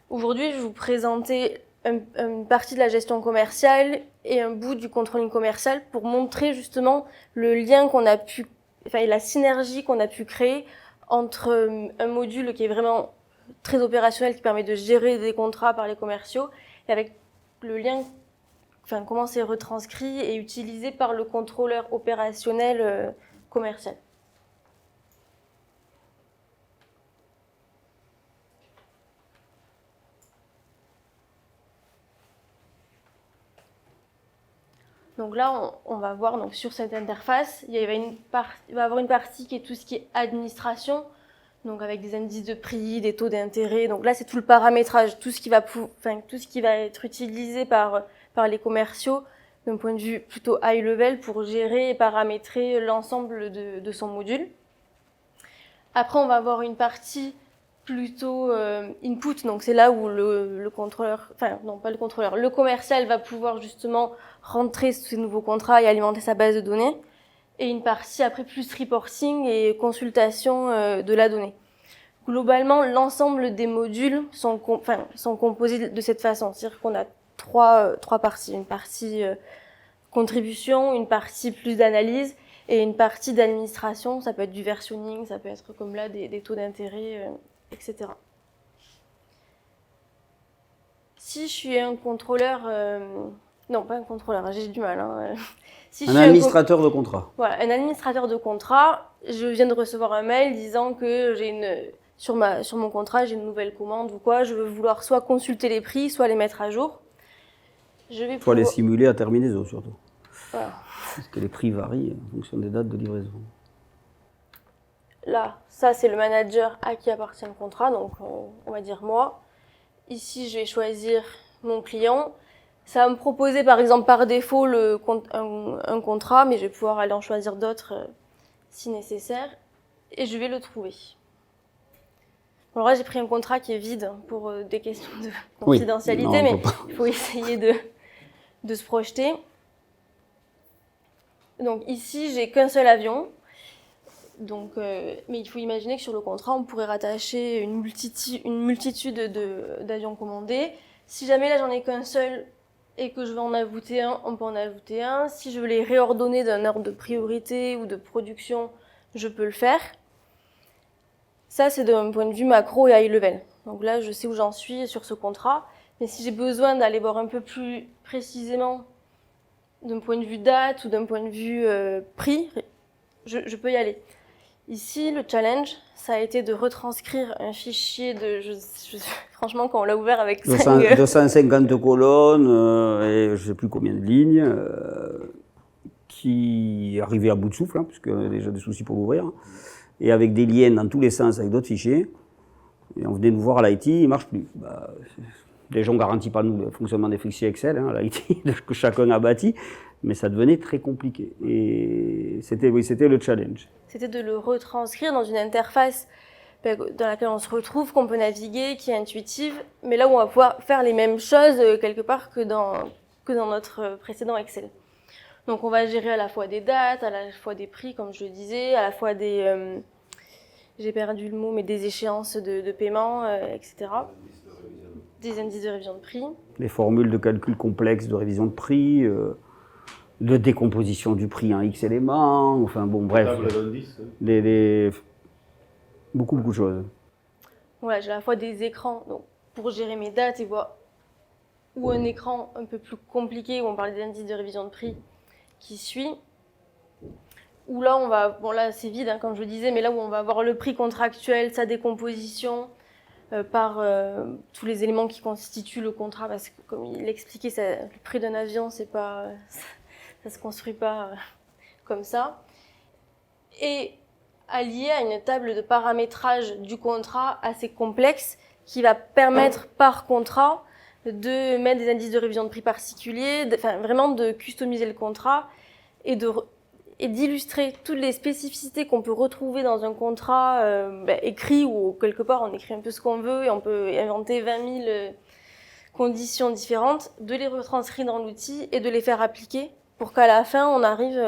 Aujourd'hui, je vais vous présenter une partie de la gestion commerciale et un bout du controlling commercial pour montrer justement le lien qu'on a pu, et la synergie qu'on a pu créer entre un module qui est vraiment très opérationnel, qui permet de gérer des contrats par les commerciaux, et avec le lien, comment c'est retranscrit et utilisé par le contrôleur opérationnel commercial. Donc là, on va voir donc, sur cette interface, il va y avoir une partie qui est tout ce qui est administration, donc avec des indices de prix, des taux d'intérêt. Donc là, c'est tout le paramétrage, tout ce qui va être utilisé par les commerciaux d'un point de vue plutôt high level pour gérer et paramétrer l'ensemble de son module. Après, on va avoir une partie plutôt input, donc c'est là où le contrôleur, le commercial va pouvoir justement rentrer ces nouveaux contrats et alimenter sa base de données, et une partie après plus reporting et consultation de la donnée. Globalement, l'ensemble des modules sont composés de cette façon, c'est-à-dire qu'on a trois parties, une partie contribution, une partie plus d'analyse et une partie d'administration, ça peut être du versionning, ça peut être comme là des taux d'intérêt, etc. Si je suis un contrôleur, non pas un contrôleur, j'ai du mal. Si un administrateur de contrat. Voilà, un administrateur de contrat, je viens de recevoir un mail disant que sur mon contrat, j'ai une nouvelle commande ou quoi, je veux vouloir soit consulter les prix, soit les mettre à jour. Il faut les simuler à terminaison surtout. Voilà. Parce que les prix varient en fonction des dates de livraison. Là, ça c'est le manager à qui appartient le contrat, donc on va dire moi. Ici, je vais choisir mon client. Ça va me proposer par exemple par défaut un contrat, mais je vais pouvoir aller en choisir d'autres si nécessaire. Et je vais le trouver. Alors là, j'ai pris un contrat qui est vide pour des questions de confidentialité, mais il faut essayer de se projeter. Donc ici, j'ai qu'un seul avion. Donc, mais il faut imaginer que sur le contrat, on pourrait rattacher une multitude d'avions commandés. Si jamais là, j'en ai qu'un seul et que je veux en ajouter un, on peut en ajouter un. Si je veux les réordonner d'un ordre de priorité ou de production, je peux le faire. Ça, c'est d'un point de vue macro et high level. Donc là, je sais où j'en suis sur ce contrat. Mais si j'ai besoin d'aller voir un peu plus précisément d'un point de vue date ou d'un point de vue prix, je peux y aller. Ici, le challenge, ça a été de retranscrire un fichier de... franchement, quand on l'a ouvert avec 250 colonnes et je ne sais plus combien de lignes, qui arrivait à bout de souffle, puisqu'il y avait déjà des soucis pour l'ouvrir, et avec des liens dans tous les sens avec d'autres fichiers. Et on venait nous voir à l'IT, il ne marche plus. Déjà, on ne garantit pas nous le fonctionnement des fichiers Excel, à l'IT, que chacun a bâti, mais ça devenait très compliqué. Et c'était le challenge. C'était de le retranscrire dans une interface dans laquelle on se retrouve, qu'on peut naviguer, qui est intuitive, mais là où on va pouvoir faire les mêmes choses quelque part que dans notre précédent Excel. Donc on va gérer à la fois des dates, à la fois des prix, comme je le disais, à la fois des... j'ai perdu le mot, mais des échéances de paiement, etc. Des indices de révision de prix. Les formules de calcul complexes de révision de prix, de décomposition du prix en X éléments, enfin bon, bref. Beaucoup de choses. Voilà, j'ai à la fois des écrans donc, pour gérer mes dates et voir, ou un écran un peu plus compliqué où on parle des indices de révision de prix qui suit. Où là, on va, bon là c'est vide comme je le disais, mais là où on va avoir le prix contractuel, sa décomposition par tous les éléments qui constituent le contrat, parce que comme il l'expliquait, le prix d'un avion, c'est pas, ça se construit pas comme ça. Et allié à une table de paramétrage du contrat assez complexe qui va permettre par contrat de mettre des indices de révision de prix particuliers, vraiment de customiser le contrat et d'illustrer toutes les spécificités qu'on peut retrouver dans un contrat écrit ou quelque part on écrit un peu ce qu'on veut et on peut inventer 20 000 conditions différentes, de les retranscrire dans l'outil et de les faire appliquer pour qu'à la fin on arrive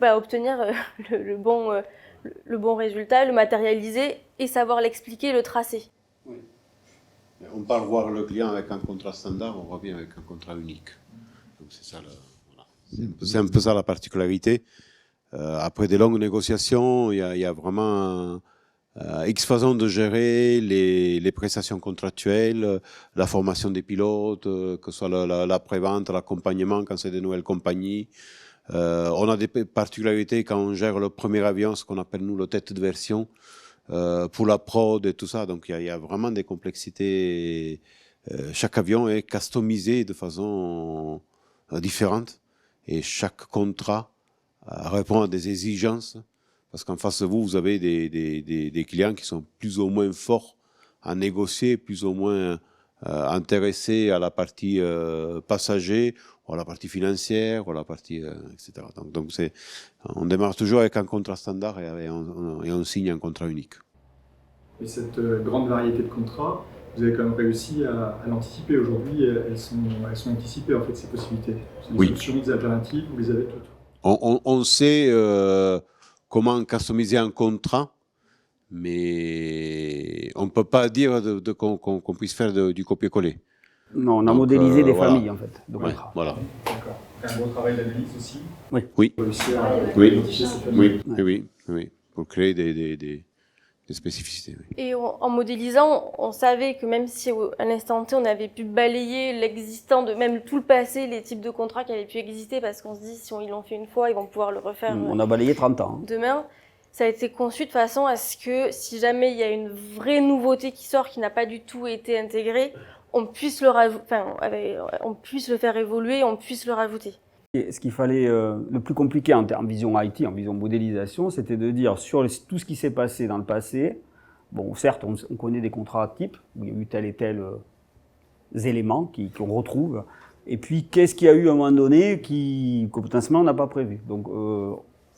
à obtenir le bon résultat, le matérialiser et savoir l'expliquer, le tracer. Oui. On part voir le client avec un contrat standard, on revient avec un contrat unique. Donc c'est ça, c'est un peu ça la particularité. Après des longues négociations, il y a vraiment X façons de gérer les prestations contractuelles, la formation des pilotes, que ce soit la prévente, l'accompagnement quand c'est des nouvelles compagnies. On a des particularités quand on gère le premier avion, ce qu'on appelle nous le tête de version, pour la prod et tout ça. Donc il y a vraiment des complexités. Chaque avion est customisé de façon différente et chaque contrat répond à des exigences. Parce qu'en face de vous, vous avez des clients qui sont plus ou moins forts à négocier, plus ou moins intéressés à la partie passager, ou à la partie financière, ou à la partie, etc. Donc on démarre toujours avec un contrat standard et on signe un contrat unique. Et cette grande variété de contrats, vous avez quand même réussi à l'anticiper. Aujourd'hui, elles sont anticipées, en fait, ces possibilités. C'est des solutions, des alternatives, vous les avez toutes. On sait comment customiser un contrat, mais on ne peut pas dire qu'on puisse faire du copier-coller. Non, on a modélisé des familles, en fait, de contrats. Voilà. D'accord. Un gros travail d'analyse aussi. Oui. Oui. Oui. Oui. Pour créer des spécificités. Oui. Et en modélisant, on savait que même si à l'instant T, on avait pu balayer l'existant de même tout le passé, les types de contrats qui avaient pu exister, parce qu'on se dit, si ils l'ont fait une fois, ils vont pouvoir le refaire. On a balayé 30 ans. Demain, ça a été conçu de façon à ce que si jamais il y a une vraie nouveauté qui sort, qui n'a pas du tout été intégrée, on puisse on puisse le faire évoluer, on puisse le rajouter. Et ce qu'il fallait, le plus compliqué en vision IT, en vision modélisation, c'était de dire sur tout ce qui s'est passé dans le passé, bon, certes, on connaît des contrats types, où il y a eu tel et tel éléments qu'on retrouve, et puis qu'est-ce qu'il y a eu à un moment donné que potentiellement on n'a pas prévu. Donc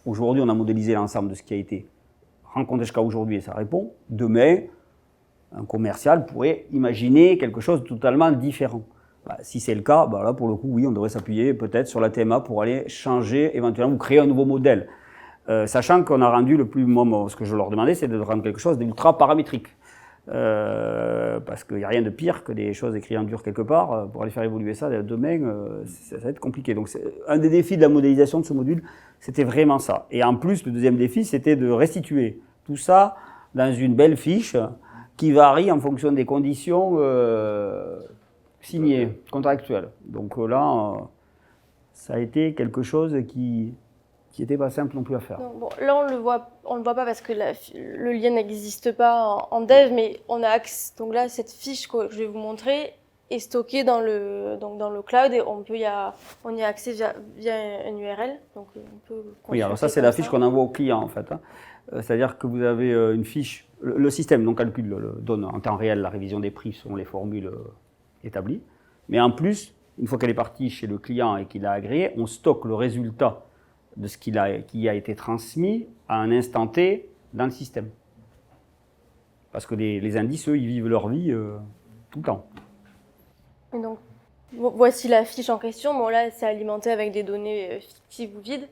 aujourd'hui, on a modélisé l'ensemble de ce qui a été rencontré jusqu'à aujourd'hui et ça répond. Demain, un commercial pourrait imaginer quelque chose de totalement différent. Si c'est le cas, là pour le coup, oui, on devrait s'appuyer peut-être sur la TMA pour aller changer, éventuellement, ou créer un nouveau modèle. Sachant qu'on a rendu ce que je leur demandais, c'est de rendre quelque chose d'ultra paramétrique. Parce qu'il n'y a rien de pire que des choses écrites en dur quelque part. Pour aller faire évoluer ça demain, ça va être compliqué. Donc un des défis de la modélisation de ce module, c'était vraiment ça. Et en plus, le deuxième défi, c'était de restituer tout ça dans une belle fiche qui varie en fonction des conditions signées, contractuelles. Donc là, ça a été quelque chose qui n'était pas simple non plus à faire. Donc, bon, là, on le voit pas parce que le lien n'existe pas en dev, mais on a donc là, cette fiche que je vais vous montrer est stocké dans le cloud et on y a accès via un URL. Donc on peut oui, alors ça c'est la fiche qu'on envoie au client en fait. C'est-à-dire que vous avez une fiche, le système donc calcule, donne en temps réel la révision des prix selon les formules établies. Mais en plus, une fois qu'elle est partie chez le client et qu'il a agréé, on stocke le résultat de ce qui a été transmis à un instant T dans le système. Parce que les indices, eux, ils vivent leur vie tout le temps. Et donc, voici la fiche en question. Bon, là, c'est alimenté avec des données fictives ou vides.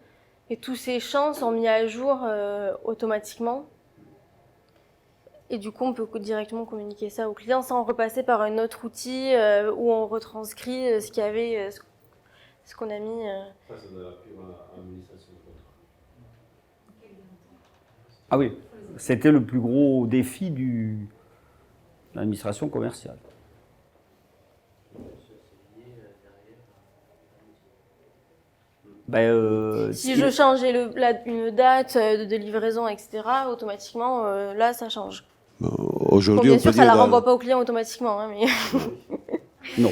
Et tous ces champs sont mis à jour automatiquement. Et du coup, on peut directement communiquer ça au client sans repasser par un autre outil où on retranscrit ce qu'il y avait, ce qu'on a mis. Ça, c'est de la pure administration de contrat. Ah oui, c'était le plus gros défi de l'administration commerciale. Si je changeais une date de livraison, etc., automatiquement, là, ça change. Aujourd'hui, bien sûr, ça ne la renvoie pas au client automatiquement. Hein, mais non.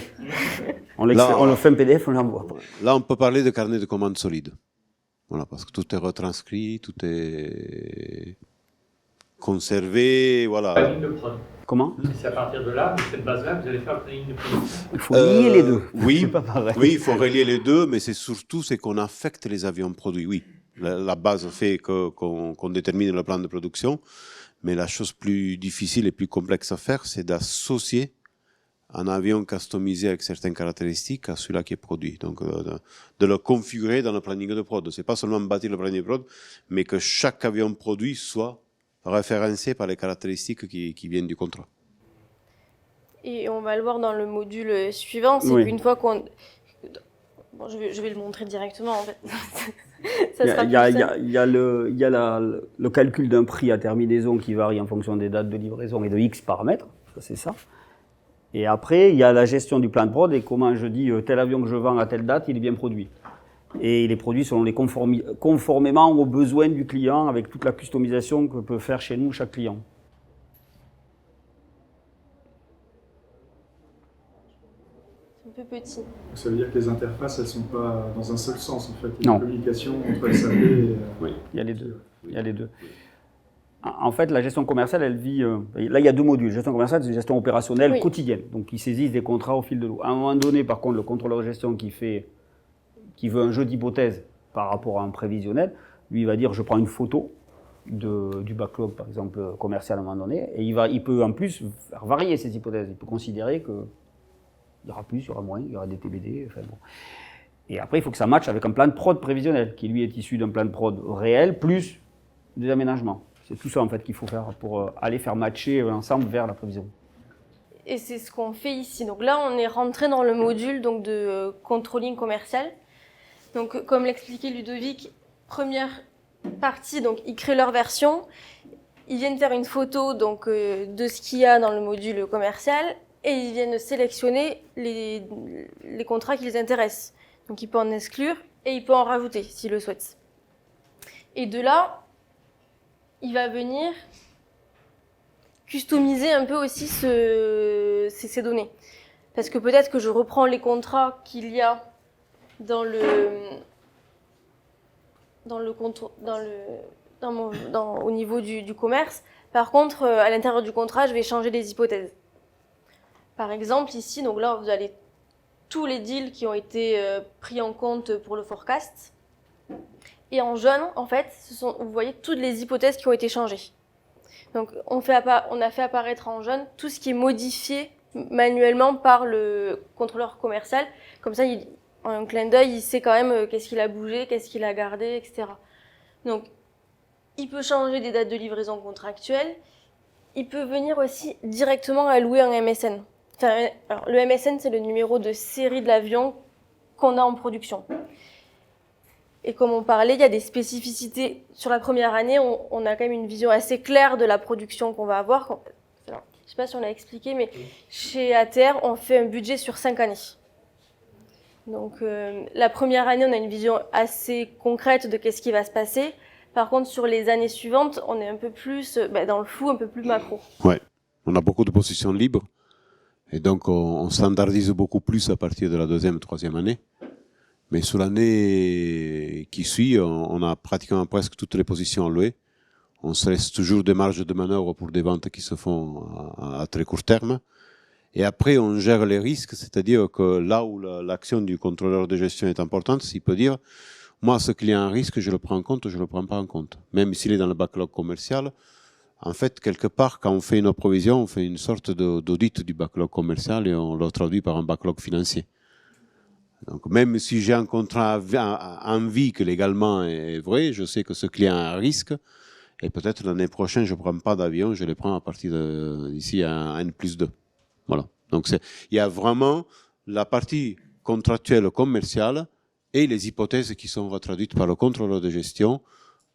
On le fait un PDF, on l'envoie. Là, on peut parler de carnet de commandes solide. Voilà, parce que tout est retranscrit, tout est conservé, voilà. Planning de prod. Comment ? C'est à partir de là, de cette base-là, vous allez faire le planning de prod. Il faut lier les deux. Oui, c'est pas pareil. Oui, il faut relier les deux, mais c'est surtout qu'on affecte les avions produits. Oui, la base fait qu'on détermine le plan de production, mais la chose plus difficile et plus complexe à faire, c'est d'associer un avion customisé avec certaines caractéristiques à celui-là qui est produit. Donc, de le configurer dans le planning de prod. C'est pas seulement bâtir le planning de prod, mais que chaque avion produit soit référencé par les caractéristiques qui viennent du contrat. Et on va le voir dans le module suivant, c'est qu'une fois qu'on... Bon, je vais le montrer directement, en fait. Il y a le calcul d'un prix à terminaison qui varie en fonction des dates de livraison et de X paramètres, ça c'est ça. Et après, il y a la gestion du plan de prod et comment je dis tel avion que je vends à telle date, il est bien produit. Et il est produit selon conformément aux besoins du client avec toute la customisation que peut faire chez nous chaque client. C'est un peu petit. Ça veut dire que les interfaces, elles ne sont pas dans un seul sens en fait. Il y a Non. une communication entre SAP et... Oui, il y a les deux. Il y a les deux. En fait, la gestion commerciale, elle vit... là, il y a deux modules. Gestion commerciale, c'est une gestion opérationnelle quotidienne. Donc, ils saisissent des contrats au fil de l'eau. À un moment donné, par contre, le contrôleur de gestion qui veut un jeu d'hypothèses par rapport à un prévisionnel, lui, il va dire, je prends une photo du backlog, par exemple, commercial à un moment donné, et il peut en plus faire varier ces hypothèses. Il peut considérer qu'il y aura plus, il y aura moins, il y aura des TBD, enfin bon. Et après, il faut que ça matche avec un plan de prod prévisionnel, qui lui est issu d'un plan de prod réel, plus des aménagements. C'est tout ça en fait qu'il faut faire pour aller faire matcher l'ensemble vers la prévision. Et c'est ce qu'on fait ici. Donc là, on est rentré dans le module donc, de controlling commercial. Donc, comme l'expliquait Ludovic, première partie, donc ils créent leur version. Ils viennent faire une photo donc, de ce qu'il y a dans le module commercial et ils viennent sélectionner les contrats qui les intéressent. Donc, il peut en exclure et il peut en rajouter s'il le souhaite. Et de là, il va venir customiser un peu aussi ces données. Parce que peut-être que je reprends les contrats qu'il y a au niveau du commerce. Par contre, à l'intérieur du contrat, je vais changer les hypothèses. Par exemple, ici, donc là, vous avez tous les deals qui ont été pris en compte pour le forecast. Et en jaune, en fait, vous voyez toutes les hypothèses qui ont été changées. Donc, on a fait apparaître en jaune tout ce qui est modifié manuellement par le contrôleur commercial. Comme ça, en un clin d'œil, il sait quand même qu'est-ce qu'il a bougé, qu'est-ce qu'il a gardé, etc. Donc, il peut changer des dates de livraison contractuelles. Il peut venir aussi directement allouer un MSN. Enfin, alors, le MSN, c'est le numéro de série de l'avion qu'on a en production. Et comme on parlait, il y a des spécificités. Sur la première année, on a quand même une vision assez claire de la production qu'on va avoir. Alors, je ne sais pas si on l'a expliqué, mais chez ATR, on fait un budget sur 5 années. Donc, la première année, on a une vision assez concrète de qu'est-ce qui va se passer. Par contre, sur les années suivantes, on est un peu plus dans le flou, un peu plus macro. Ouais, on a beaucoup de positions libres. Et donc, on standardise beaucoup plus à partir de la deuxième, troisième année. Mais sur l'année qui suit, on a pratiquement presque toutes les positions allouées. On se laisse toujours des marges de manœuvre pour des ventes qui se font à très court terme. Et après, on gère les risques, c'est-à-dire que là où l'action du contrôleur de gestion est importante, s'il peut dire, moi, ce qu'il y a un risque, je le prends en compte, je ne le prends pas en compte. Même s'il est dans le backlog commercial, en fait, quelque part, quand on fait une provision, on fait une sorte d'audit du backlog commercial et on le traduit par un backlog financier. Donc, même si j'ai un contrat en vie que légalement est vrai, je sais que ce client a un risque et peut-être l'année prochaine, je ne prends pas d'avion, je les prends à partir d'ici à N+2. Voilà. Donc, il y a vraiment la partie contractuelle commerciale et les hypothèses qui sont retraduites par le contrôleur de gestion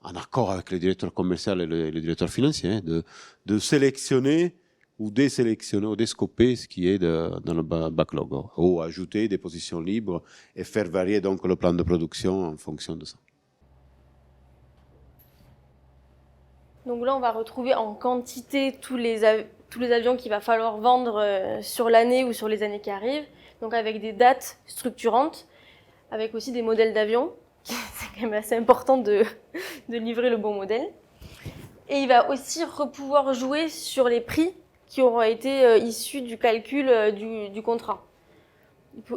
en accord avec le directeur commercial et le directeur financier, de sélectionner ou désélectionner ou déscoper ce qui est dans le backlog, ou ajouter des positions libres et faire varier donc le plan de production en fonction de ça. Donc là, on va retrouver en quantité tous les avions qu'il va falloir vendre sur l'année ou sur les années qui arrivent, donc avec des dates structurantes, avec aussi des modèles d'avions. C'est quand même assez important de livrer le bon modèle. Et il va aussi pouvoir jouer sur les prix qui auront été issus du calcul du contrat.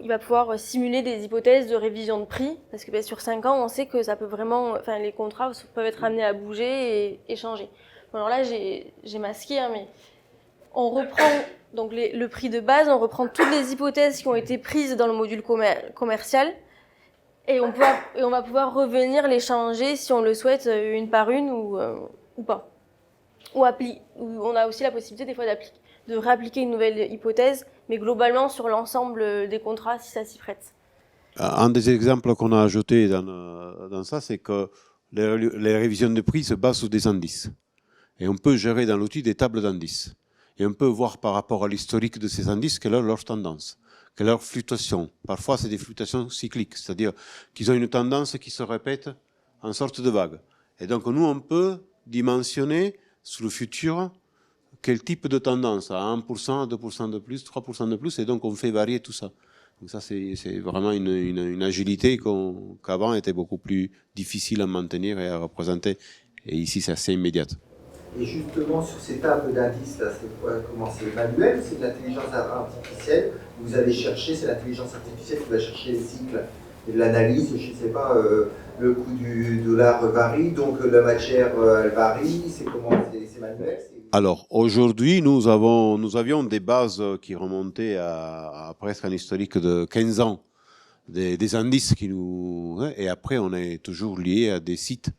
Il va pouvoir simuler des hypothèses de révision de prix, parce que sur 5 ans, on sait que ça peut vraiment, les contrats peuvent être amenés à bouger et changer. Bon, alors là, j'ai masqué, mais on reprend donc le prix de base, on reprend toutes les hypothèses qui ont été prises dans le module commercial, et on va pouvoir revenir les changer si on le souhaite une par une ou pas. Ou on a aussi la possibilité des fois de réappliquer une nouvelle hypothèse, mais globalement sur l'ensemble des contrats si ça s'y prête. Un des exemples qu'on a ajouté dans ça, c'est que les révisions de prix se basent sur des indices. Et on peut gérer dans l'outil des tables d'indices. Et on peut voir par rapport à l'historique de ces indices quelle est leur tendance, quelle est leur fluctuation. Parfois, c'est des fluctuations cycliques, c'est-à-dire qu'ils ont une tendance qui se répète en sorte de vague. Et donc, nous, on peut dimensionner sur le futur quel type de tendance, à 1%, 2% de plus, 3% de plus, et donc on fait varier tout ça. Donc ça, c'est vraiment une agilité qu'avant était beaucoup plus difficile à maintenir et à représenter. Et ici, c'est assez immédiate. Et justement, sur ces tables d'indices, là, comment c'est manuel, c'est de l'intelligence artificielle. Vous allez chercher, c'est l'intelligence artificielle qui va chercher les cycles et de l'analyse. Je ne sais pas, le coût du dollar varie, donc la matière, elle varie. C'est comment, c'est manuel. Alors, aujourd'hui, nous avions des bases qui remontaient à presque un historique de 15 ans, des indices et après, on est toujours lié à des sites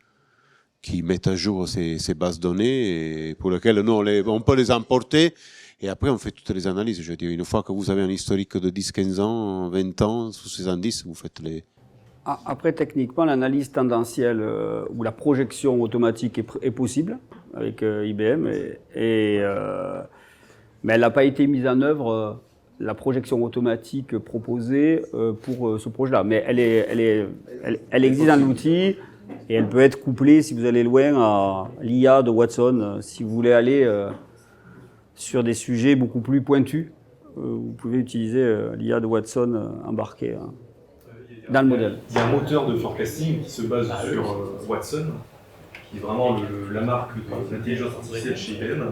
qui mettent à jour ces bases données et pour lesquelles nous, on peut les importer et après, on fait toutes les analyses. Je veux dire, une fois que vous avez un historique de 10, 15 ans, 20 ans sous ces indices, vous faites les... Après, techniquement, l'analyse tendancielle ou la projection automatique est possible avec IBM, mais elle n'a pas été mise en œuvre, la projection automatique proposée pour ce projet-là. Mais elle existe dans l'outil et elle peut être couplée, si vous allez loin, à l'IA de Watson. Si vous voulez aller sur des sujets beaucoup plus pointus, vous pouvez utiliser l'IA de Watson embarquée dans le modèle. Il y a un moteur de forecasting qui se base sur Watson, qui est vraiment la marque de l'intelligence artificielle chez IBM,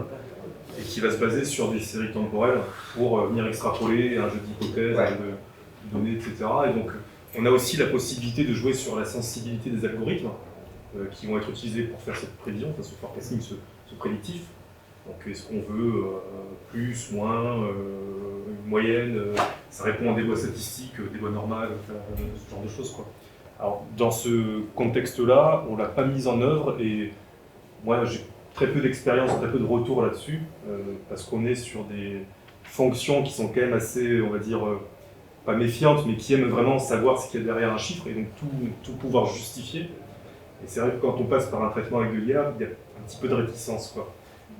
et qui va se baser sur des séries temporelles pour venir extrapoler un jeu d'hypothèses, de données, etc. Et donc, on a aussi la possibilité de jouer sur la sensibilité des algorithmes qui vont être utilisés pour faire cette prévision, ce forecasting, ce prédictif. Donc, est-ce qu'on veut plus, moins, une moyenne, ça répond à des lois statistiques, des lois normales, ce genre de choses, quoi. Alors, dans ce contexte-là, on ne l'a pas mise en œuvre et moi, j'ai très peu d'expérience, très peu de retour là-dessus, parce qu'on est sur des fonctions qui sont quand même assez, on va dire, pas méfiantes, mais qui aiment vraiment savoir ce qu'il y a derrière un chiffre et donc tout pouvoir justifier. Et c'est vrai que quand on passe par un traitement avec de l'IA, il y a un petit peu de réticence, quoi.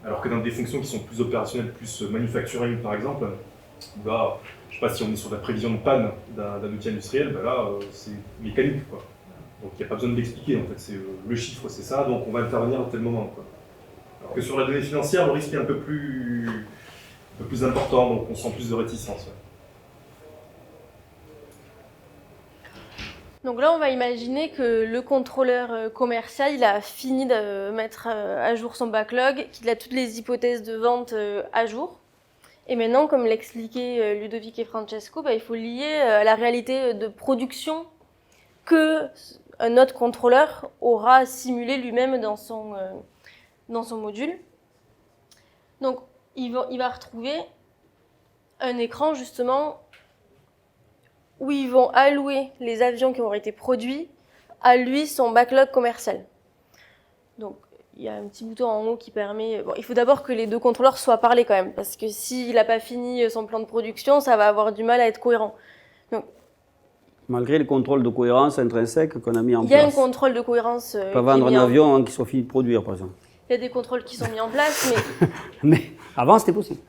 Alors que dans des fonctions qui sont plus opérationnelles, plus manufacturing par exemple, là, je ne sais pas si on est sur la prévision de panne d'un outil industriel, ben là c'est mécanique, quoi. Donc il n'y a pas besoin de l'expliquer, en fait, c'est le chiffre c'est ça, donc on va intervenir à tel moment, quoi. Alors que sur la donnée financière, le risque est un peu plus un peu plus important, donc on sent plus de réticence. Ouais. Donc là, on va imaginer que le contrôleur commercial, il a fini de mettre à jour son backlog, qu'il a toutes les hypothèses de vente à jour. Et maintenant, comme l'expliquaient Ludovic et Francesco, il faut lier à la réalité de production que un autre contrôleur aura simulé lui-même dans son module. Donc, il va retrouver un écran, justement, où ils vont allouer les avions qui ont été produits à lui, son backlog commercial. Donc, il y a un petit bouton en haut qui permet... Bon, il faut d'abord que les deux contrôleurs soient parlés quand même, parce que s'il n'a pas fini son plan de production, ça va avoir du mal à être cohérent. Donc, malgré le contrôle de cohérence intrinsèque qu'on a mis en place. Il y a un contrôle de cohérence. Pas vendre un avion qui soit fini de produire, par exemple. Il y a des contrôles qui sont mis en place, mais... Mais avant, c'était possible.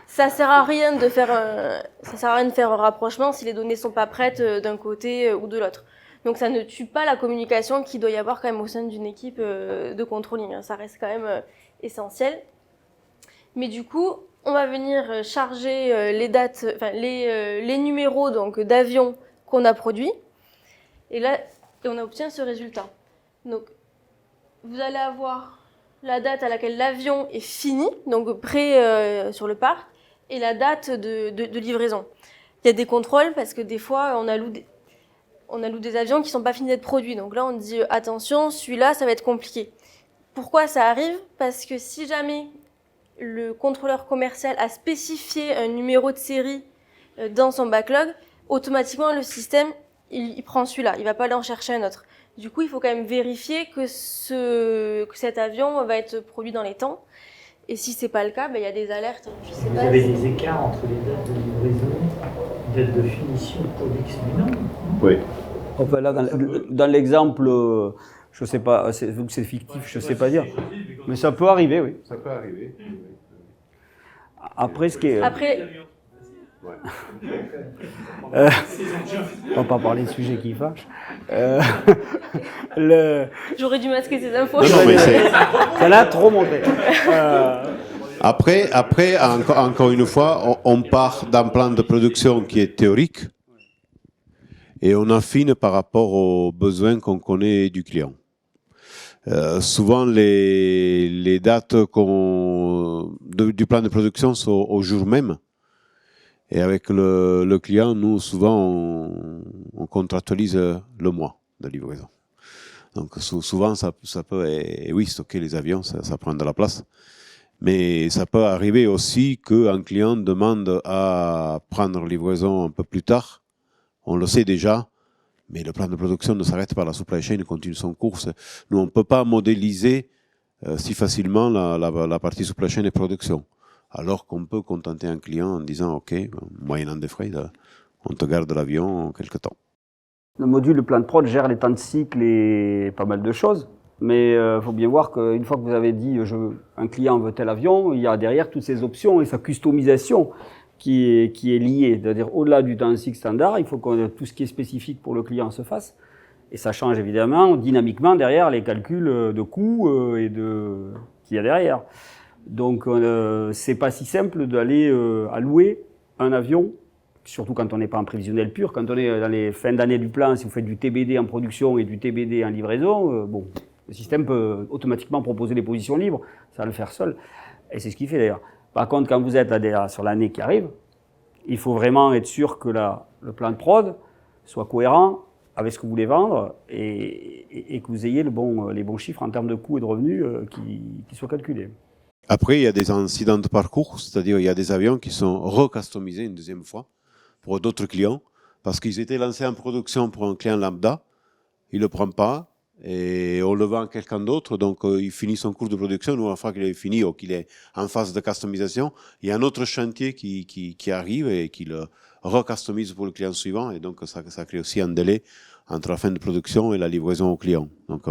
Ça sert à rien de faire un rapprochement si les données sont pas prêtes d'un côté ou de l'autre. Donc ça ne tue pas la communication qu'il doit y avoir quand même au sein d'une équipe de controlling. Ça reste quand même essentiel. Mais du coup, on va venir charger les dates, enfin les numéros donc d'avions qu'on a produits. Et là, on obtient ce résultat. Donc, vous allez avoir la date à laquelle l'avion est fini, donc prêt sur le parc, et la date de livraison. Il y a des contrôles parce que des fois, on alloue des avions qui ne sont pas finis d'être produits. Donc là, on dit attention, celui-là, ça va être compliqué. Pourquoi ça arrive? Parce que si jamais le contrôleur commercial a spécifié un numéro de série dans son backlog, automatiquement, le système, il prend celui-là. Il ne va pas aller en chercher un autre. Du coup, il faut quand même vérifier que cet avion va être produit dans les temps. Et si ce n'est pas le cas, il y a des alertes. Vous avez des écarts entre les dates de livraison, dates de finition, de production, non? Oui. Enfin, là, dans l'exemple, je ne sais pas, vu que c'est fictif, je ne sais pas dire. Mais ça peut arriver, oui. Ça peut arriver. Après, ce qui est... Après... Ouais. On va pas parler de sujets qui fâchent. J'aurais dû masquer ces infos. Non, mais ça l'a trop montré. Après, encore une fois, on part d'un plan de production qui est théorique et on affine par rapport aux besoins qu'on connaît du client. Souvent, les dates du plan de production sont au jour même. Et avec le client, nous, souvent, on contractualise le mois de livraison. Donc, souvent, ça peut... Et oui, stocker les avions, ça prend de la place. Mais ça peut arriver aussi qu'un client demande à prendre livraison un peu plus tard. On le sait déjà, mais le plan de production ne s'arrête pas. La supply chain continue son course. Nous, on ne peut pas modéliser si facilement la partie supply chain et production. Alors qu'on peut contenter un client en disant « Ok, moyennant des frais, on te garde l'avion quelque temps ». Le module de plan de prod gère les temps de cycle et pas mal de choses. Mais il faut bien voir qu'une fois que vous avez dit un client veut tel avion, il y a derrière toutes ces options et sa customisation qui est liée. C'est-à-dire au-delà du temps de cycle standard, il faut que tout ce qui est spécifique pour le client se fasse. Et ça change évidemment dynamiquement derrière les calculs de coûts qu'il y a derrière. Donc, c'est pas si simple d'aller allouer un avion, surtout quand on n'est pas en prévisionnel pur. Quand on est dans les fins d'année du plan, si vous faites du TBD en production et du TBD en livraison, le système peut automatiquement proposer les positions libres, ça va le faire seul. Et c'est ce qu'il fait d'ailleurs. Par contre, quand vous êtes sur l'année qui arrive, il faut vraiment être sûr que le plan de prod soit cohérent avec ce que vous voulez vendre et que vous ayez les bons chiffres en termes de coûts et de revenus qui soient calculés. Après, il y a des incidents de parcours, c'est-à-dire il y a des avions qui sont recustomisés une deuxième fois pour d'autres clients, parce qu'ils étaient lancés en production pour un client lambda, il ne le prend pas, et on le vend à quelqu'un d'autre, donc il finit son cours de production, une fois qu'il est fini ou qu'il est en phase de customisation, il y a un autre chantier qui arrive et qui le recustomise pour le client suivant, et donc ça crée aussi un délai entre la fin de production et la livraison au client. Donc,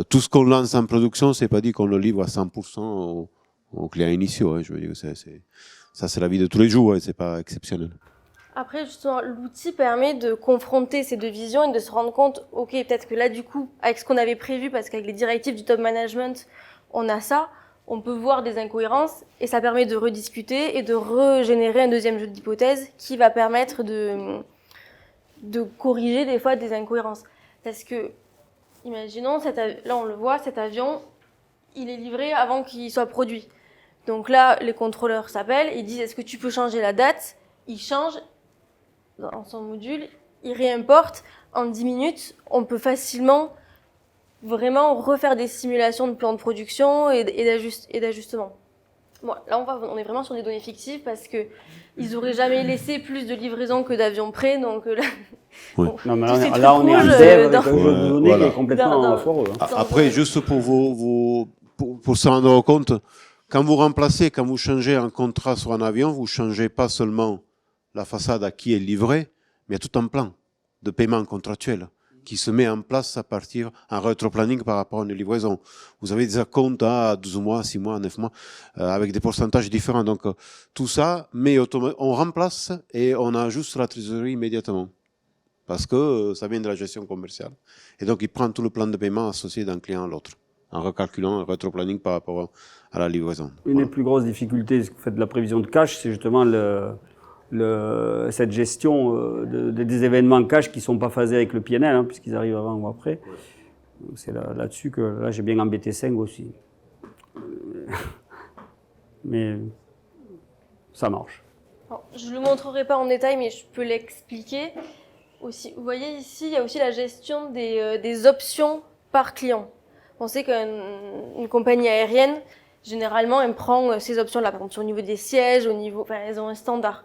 tout ce qu'on lance en production, c'est pas dit qu'on le livre à 100% aux clients initiaux. Hein. Je veux dire, ça c'est la vie de tous les jours, hein, c'est pas exceptionnel. Après, justement, l'outil permet de confronter ces deux visions et de se rendre compte, ok, peut-être que là, du coup, avec ce qu'on avait prévu, parce qu'avec les directives du top management, on a ça, on peut voir des incohérences et ça permet de rediscuter et de régénérer un deuxième jeu d'hypothèses qui va permettre de corriger des fois des incohérences. Parce que, imaginons, là on le voit, cet avion, il est livré avant qu'il soit produit. Donc là, les contrôleurs s'appellent, ils disent est-ce que tu peux changer la date? Ils changent dans son module, ils réimportent. En 10 minutes, on peut facilement vraiment refaire des simulations de plans de production et d'ajustement. Bon, là, on est vraiment sur des données fictives parce que ils n'auraient jamais laissé plus de livraisons que d'avions prêts. Donc là, Oui. Non, mais là on est en dev avec un jeu de données qui est complètement foireux. Après, juste pour pour se rendre compte, quand vous changez un contrat sur un avion, vous changez pas seulement la façade à qui est livré, mais il y a tout un plan de paiement contractuel qui se met en place à partir en rétro-planning par rapport à une livraison. Vous avez des acomptes à 12 mois, 6 mois, 9 mois, avec des pourcentages différents. Donc, tout ça, mais on remplace et on ajuste la trésorerie immédiatement. Parce que ça vient de la gestion commerciale. Et donc, il prend tout le plan de paiement associé d'un client à l'autre, en recalculant un rétro-planning par rapport à la livraison. Une des plus grosses difficultés, si vous faites de la prévision de cash, c'est justement cette gestion des événements cash qui ne sont pas phasés avec le PNL, hein, puisqu'ils arrivent avant ou après. Ouais. C'est là-dessus que là, j'ai bien embêté Seng aussi. Mais ça marche. Alors, je ne le montrerai pas en détail, mais je peux l'expliquer. Aussi, vous voyez ici, il y a aussi la gestion des options par client. On sait qu'une compagnie aérienne, généralement, elle prend ces options-là, par exemple au niveau des sièges, elles ont un standard.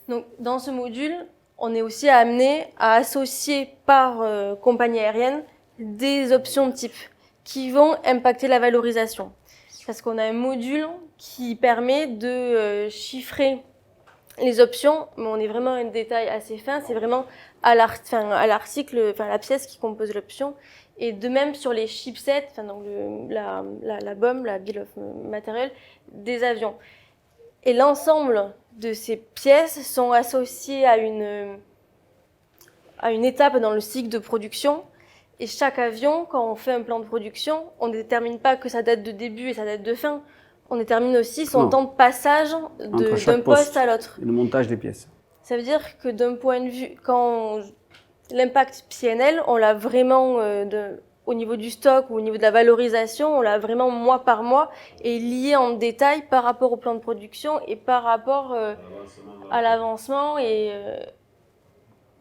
Donc, dans ce module, on est aussi amené à associer par compagnie aérienne des options de type qui vont impacter la valorisation. Parce qu'on a un module qui permet de chiffrer les options, mais on est vraiment à un détail assez fin, c'est vraiment à l'article, la pièce qui compose l'option. Et de même sur les chipsets, donc la BOM, la Bill of Material, des avions. Et l'ensemble de ces pièces sont associées à une étape dans le cycle de production. Et chaque avion, quand on fait un plan de production, on ne détermine pas que sa date de début et sa date de fin. On détermine aussi son temps de passage d'un poste à l'autre. Et le montage des pièces. Ça veut dire que d'un point de vue, quand l'impact PNL, on l'a vraiment au niveau du stock ou au niveau de la valorisation, on l'a vraiment mois par mois et lié en détail par rapport au plan de production et par rapport à l'avancement.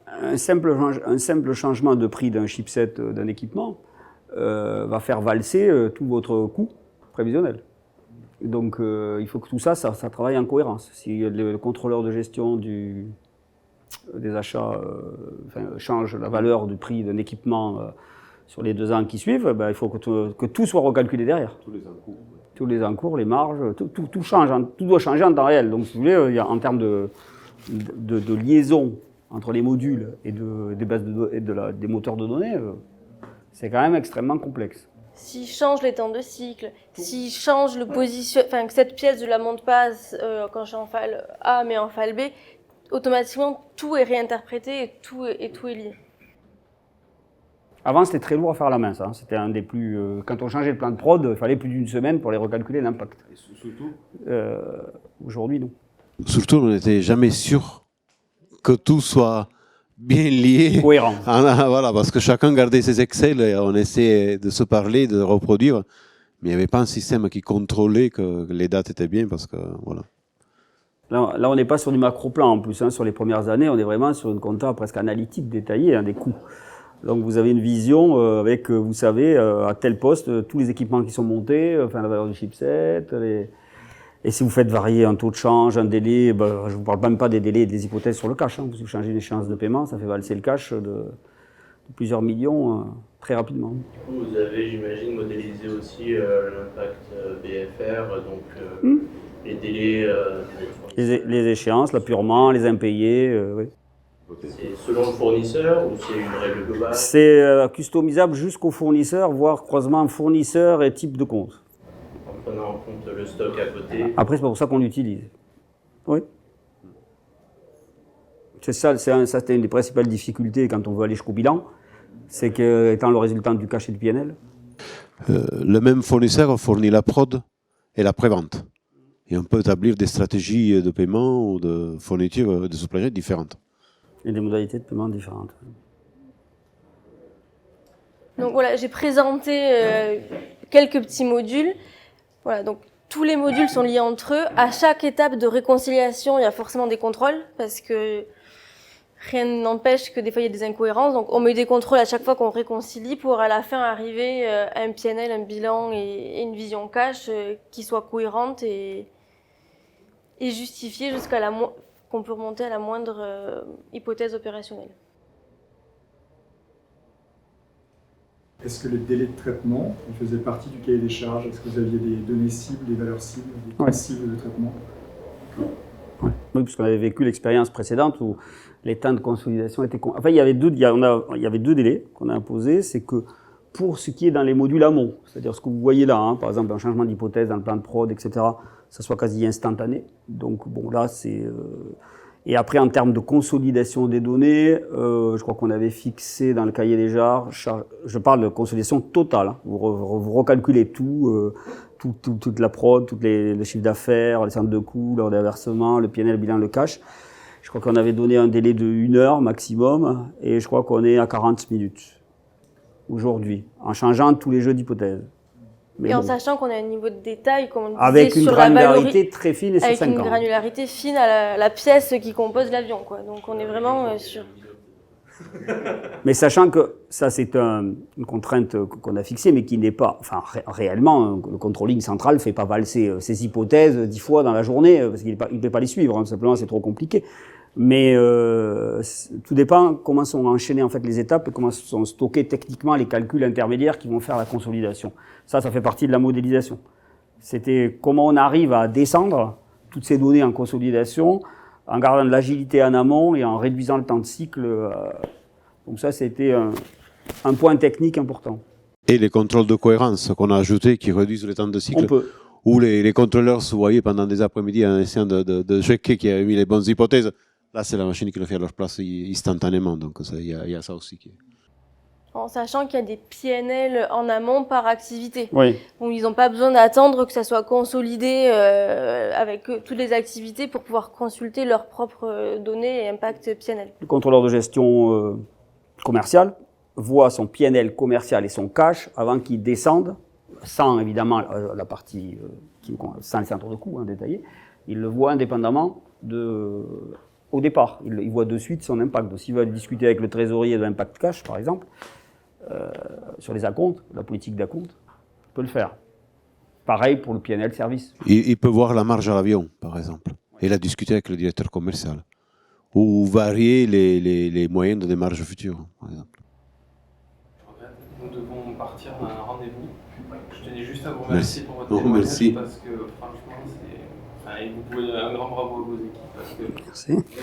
Un simple changement de prix d'un chipset d'un équipement va faire valser tout votre coût prévisionnel. Donc il faut que tout ça travaille en cohérence. Si le contrôleur de gestion des achats change la valeur du prix d'un équipement sur les 2 ans qui suivent, il faut que tout soit recalculé derrière. Tous les encours, les marges, tout change, tout doit changer en temps réel. Donc si vous voulez, en termes de liaison entre les modules et des bases des moteurs de données, c'est quand même extrêmement complexe. S'il change les temps de cycle, s'il change le position, que cette pièce ne la monte pas quand je suis en phase A mais en phase B, automatiquement tout est réinterprété et tout est lié. Avant, c'était très lourd à faire à la main, ça. C'était un des plus. Quand on changeait le plan de prod, il fallait plus d'une semaine pour les recalculer l'impact. Surtout aujourd'hui, non. Surtout, on n'était jamais sûr que tout soit bien lié. Cohérent. Voilà, parce que chacun gardait ses Excel et on essayait de se parler, de reproduire. Mais il n'y avait pas un système qui contrôlait que les dates étaient bien, parce que voilà. Là on n'est pas sur du macro-plan en plus. Sur les premières années, on est vraiment sur une compta presque analytique, détaillée, des coûts. Donc vous avez une vision avec, vous savez, à tel poste, tous les équipements qui sont montés, la valeur du chipset, et si vous faites varier un taux de change, un délai, je ne vous parle même pas des délais et des hypothèses sur le cash. Si vous changez l'échéance de paiement, ça fait valser le cash de plusieurs millions très rapidement. Du coup, vous avez, j'imagine, modélisé aussi l'impact BFR, donc les délais... les échéances, l'apurement, les impayés, oui. C'est selon le fournisseur ou c'est une règle globale? C'est customisable jusqu'au fournisseur, voire croisement fournisseur et type de compte. En prenant en compte le stock à côté. Après, c'est pour ça qu'on l'utilise. Oui. C'est ça, c'était une des principales difficultés quand on veut aller jusqu'au bilan. C'est que, étant le résultat du cash et du PNL. Le même fournisseur fournit la prod et la prévente. Et on peut établir des stratégies de paiement ou de fourniture de supply chain différentes. Et des modalités de paiement différentes. Donc voilà, j'ai présenté quelques petits modules. Voilà, donc tous les modules sont liés entre eux. À chaque étape de réconciliation, il y a forcément des contrôles parce que rien n'empêche que des fois il y a des incohérences. Donc on met des contrôles à chaque fois qu'on réconcilie pour à la fin arriver à un PNL, un bilan et une vision cash qui soit cohérente et justifiée jusqu'à qu'on peut remonter à la moindre hypothèse opérationnelle. Est-ce que les délais de traitement faisaient partie du cahier des charges? Est-ce que vous aviez des données cibles, des valeurs cibles, des points cibles de traitement? Oui, parce qu'on avait vécu l'expérience précédente où les temps de consolidation étaient... Enfin, il y avait deux délais qu'on a imposés. C'est que pour ce qui est dans les modules amont, c'est-à-dire ce que vous voyez là, hein, par exemple un changement d'hypothèse dans le plan de prod, etc., ça soit quasi instantané. Donc bon, là, c'est... Et après, en termes de consolidation des données, je crois qu'on avait fixé dans le cahier des charges, je parle de consolidation totale, hein. Vous recalculez tout, toute la prod, tous les chiffres d'affaires, les centres de coûts, l'ordre de versement, le PNL, le bilan, le cash. Je crois qu'on avait donné un délai de 1 heure maximum, et je crois qu'on est à 40 minutes aujourd'hui, en changeant tous les jeux d'hypothèses. Et en sachant qu'on a un niveau de détail, comme on disait, avec une granularité très fine et sur 5 ans. Avec une granularité fine à la pièce qui compose l'avion, quoi. Donc on est vraiment sur... Mais sachant que ça, c'est une contrainte qu'on a fixée, mais qui n'est pas... Enfin, réellement, le controlling central ne fait pas valser ses hypothèses 10 fois dans la journée, parce qu'il ne peut pas les suivre, hein, simplement, c'est trop compliqué. Mais tout dépend comment sont enchaînées en fait, les étapes et comment sont stockés techniquement les calculs intermédiaires qui vont faire la consolidation. Ça fait partie de la modélisation. C'était comment on arrive à descendre toutes ces données en consolidation en gardant de l'agilité en amont et en réduisant le temps de cycle. Donc ça, c'était un point technique important. Et les contrôles de cohérence qu'on a ajoutés qui réduisent le temps de cycle. On peut. Où les contrôleurs se voyaient pendant des après-midi en essayant de checker qui avait mis les bonnes hypothèses. Là, c'est la machine qui le fait à leur place instantanément. Donc, il y a ça aussi. En sachant qu'il y a des PNL en amont par activité. Oui. Donc, ils n'ont pas besoin d'attendre que ça soit consolidé avec toutes les activités pour pouvoir consulter leurs propres données et impact PNL. Le contrôleur de gestion commerciale voit son PNL commercial et son cash avant qu'il descende, sans évidemment la partie, sans les centres de coûts détaillés. Il le voit indépendamment au départ. Il voit de suite son impact. Donc, s'il veut discuter avec le trésorier de l'impact cash, par exemple, sur les acomptes, la politique d'acompte, il peut le faire. Pareil pour le PNL service. Il peut voir la marge à l'avion, par exemple. Et la discuter avec le directeur commercial. Ou varier les moyens de démarche futures, par exemple. Nous devons partir à un rendez-vous. Je tenais juste à vous remercier pour votre témoignage, parce que franchement, vous pouvez donner un grand bravo à vos équipes. Parce que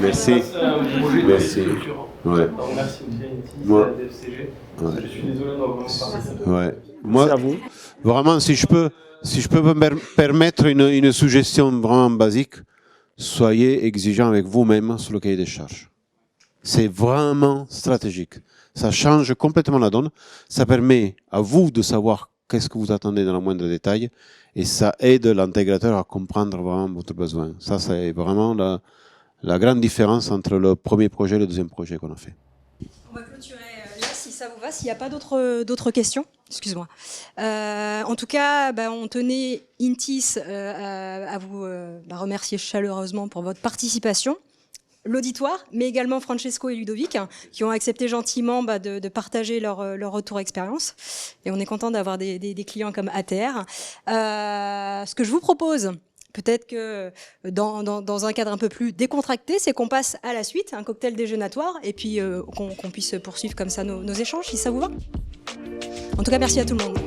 merci. Merci. Ouais. Donc, merci aussi à Intis, à la DFCG. Ouais. Je suis désolé d'avoir parlé. Ouais. Moi, vraiment, si je peux me permettre une suggestion vraiment basique, soyez exigeants avec vous-même sur le cahier des charges. C'est vraiment stratégique. Ça change complètement la donne. Ça permet à vous de savoir qu'est-ce que vous attendez dans le moindre détail et ça aide l'intégrateur à comprendre vraiment votre besoin. Ça, c'est vraiment la grande différence entre le premier projet et le deuxième projet qu'on a fait. On va clôturer là, si ça vous va, s'il n'y a pas d'autres questions. Excuse-moi. En tout cas, on tenait Intis à vous remercier chaleureusement pour votre participation. L'auditoire, mais également Francesco et Ludovic, qui ont accepté gentiment de partager leur retour expérience. Et on est content d'avoir des clients comme ATR. Ce que je vous propose, peut-être que dans un cadre un peu plus décontracté, c'est qu'on passe à la suite, un cocktail déjeunatoire, et puis qu'on puisse poursuivre comme ça nos échanges, si ça vous va. En tout cas, merci à tout le monde.